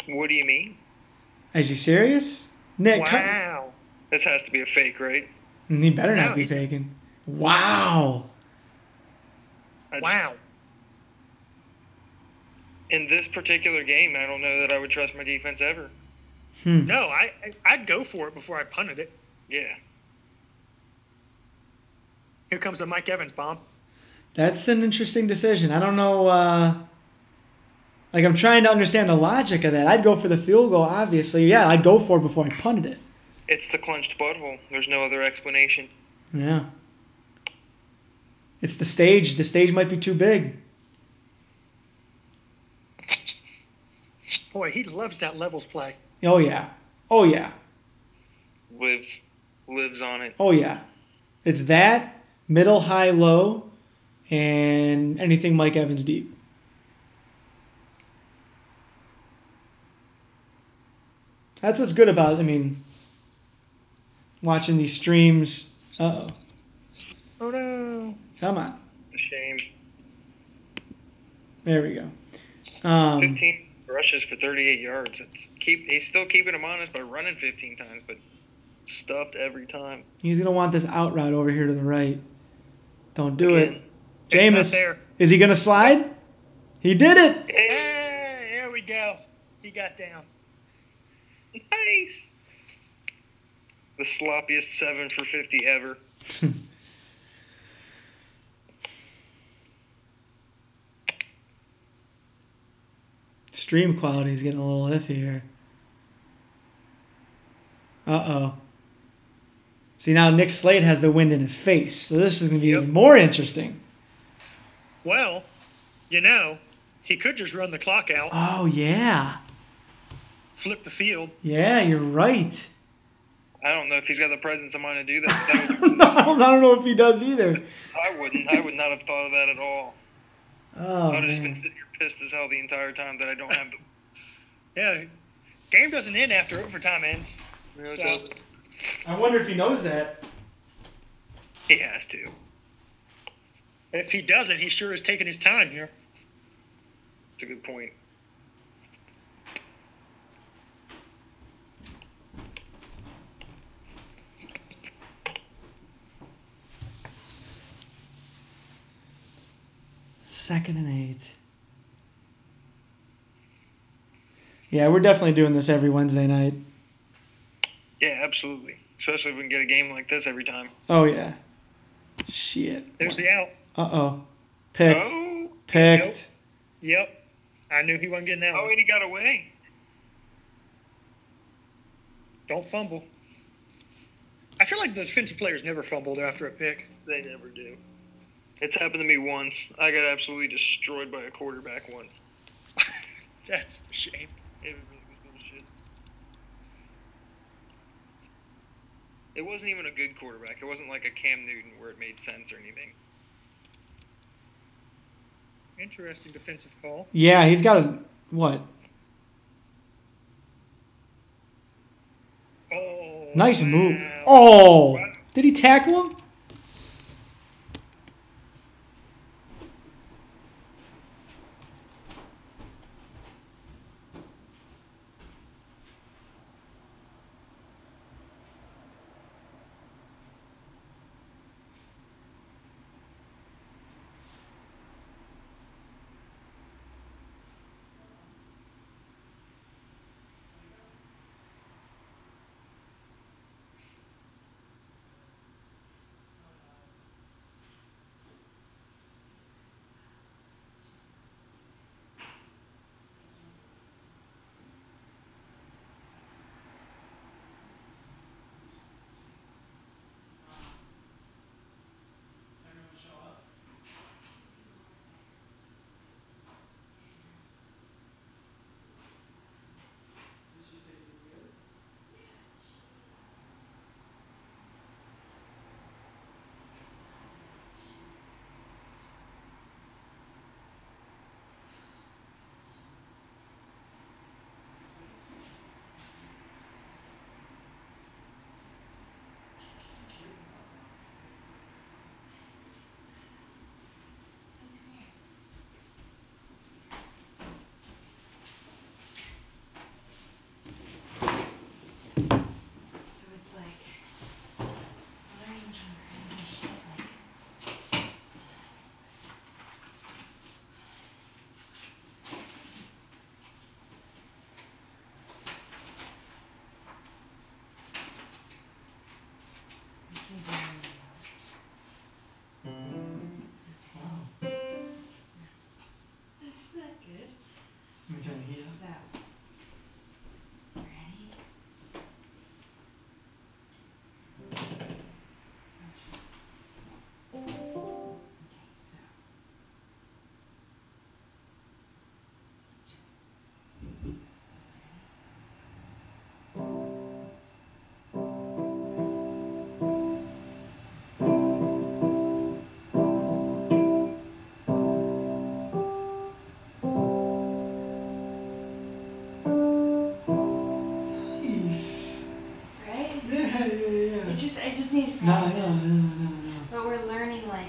What do you mean? Is he serious? Nick, wow. This has to be a fake, right? He better not be faking. Wow. Wow. In this particular game, I don't know that I would trust my defense ever. No, I'd go for it before I punted it. Yeah. Here comes the Mike Evans bomb. That's an interesting decision. I don't know. I'm trying to understand the logic of that. I'd go for the field goal, obviously. Yeah, I'd go for it before I punted it. It's the clenched butthole. There's no other explanation. Yeah. It's the stage. The stage might be too big. Boy, he loves that levels play. Oh, yeah. Oh, yeah. Lives on it. Oh, yeah. It's that, middle, high, low, and anything Mike Evans deep. That's what's good about it. I mean, watching these streams. Uh-oh. Oh, no. Come on. A shame. There we go. 15 rushes for 38 yards. He's still keeping him honest by running 15 times, but stuffed every time. He's going to want this out route over here to the right. Don't do Again. it. Jameis, is he going to slide? He did it. Hey, there we go. He got down. Nice. The sloppiest 7 for 50 ever. Stream quality is getting a little iffy here. Uh-oh. See, now Nick Slade has the wind in his face, so this is going to be even more interesting. Well, you know, he could just run the clock out. Oh, yeah. Flip the field. Yeah, you're right. I don't know if he's got the presence of mind to do that. I don't know if he does either. I wouldn't. I would not have thought of that at all. Oh, I would have just man. been sitting here pissed as hell the entire time that I don't have the. Yeah, game doesn't end after overtime ends. You know, it So- doesn't. I wonder if he knows that. He has to. If he doesn't, he sure is taking his time here. It's a good point. Second and 8. Yeah, we're definitely doing this every Wednesday night. Yeah, absolutely. Especially if we can get a game like this every time. Oh, yeah. Shit. There's the out. Uh-oh. Picked. Oh, Picked. Yep. I knew he wasn't getting that oh, one. and he got away. Don't fumble. I feel like the defensive players never fumbled after a pick. They never do. It's happened to me once. I got absolutely destroyed by a quarterback once. That's a shame. It really was bullshit. It wasn't even a good quarterback. It wasn't like a Cam Newton where it made sense or anything. Interesting defensive call. Yeah, he's got a... What? Oh. Nice move. wow. Oh! Did he tackle him?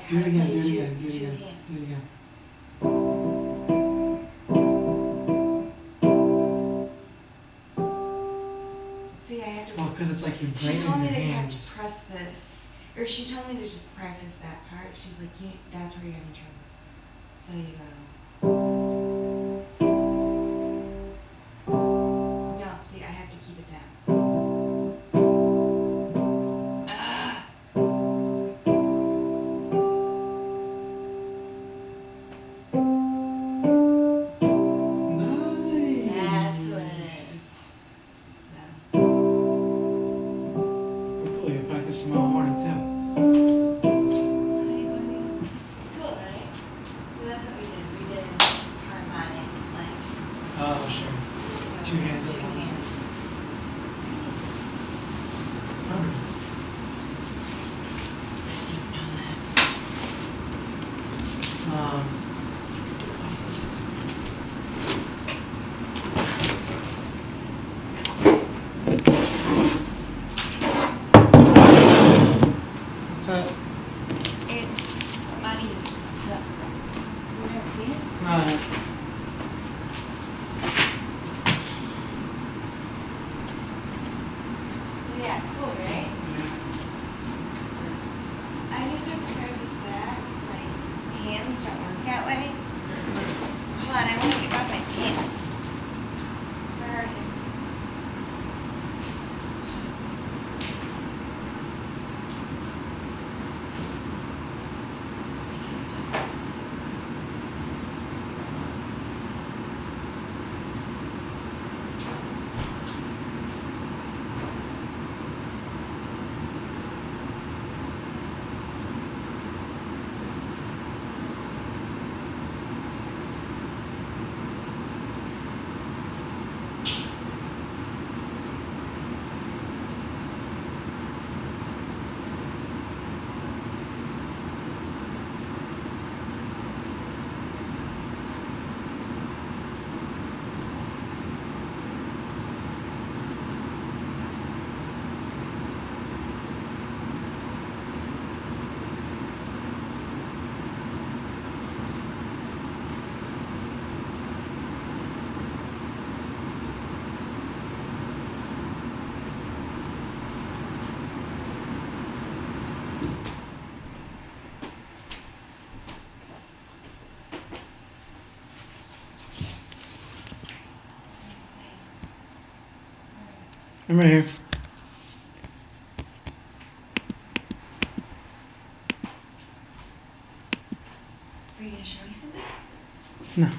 Do it again, do it Two- again, do it two again, hands. do it again. See, I have to. Well, because it's like you're She braining told me your to have hands. to press this, or she told me to just practice that part. She's like, that's where you're having trouble. So you go. No, see, I have to keep it down. Ah. Nice. That's what it is. So. Well, cool, you practice tomorrow morning too. Cool, right? So that's what we did. We did harmonic, like. Oh, sure. So Two hands two at once. hands. Perfect. I didn't know that. Let's- What's that? It's money uses to. You never seen it? No. So yeah, cool, right? I just have to practice that because my hands don't work that way. Hold on, I want to take off my pants. Where are you? I'm right here. Are you gonna show me something? No.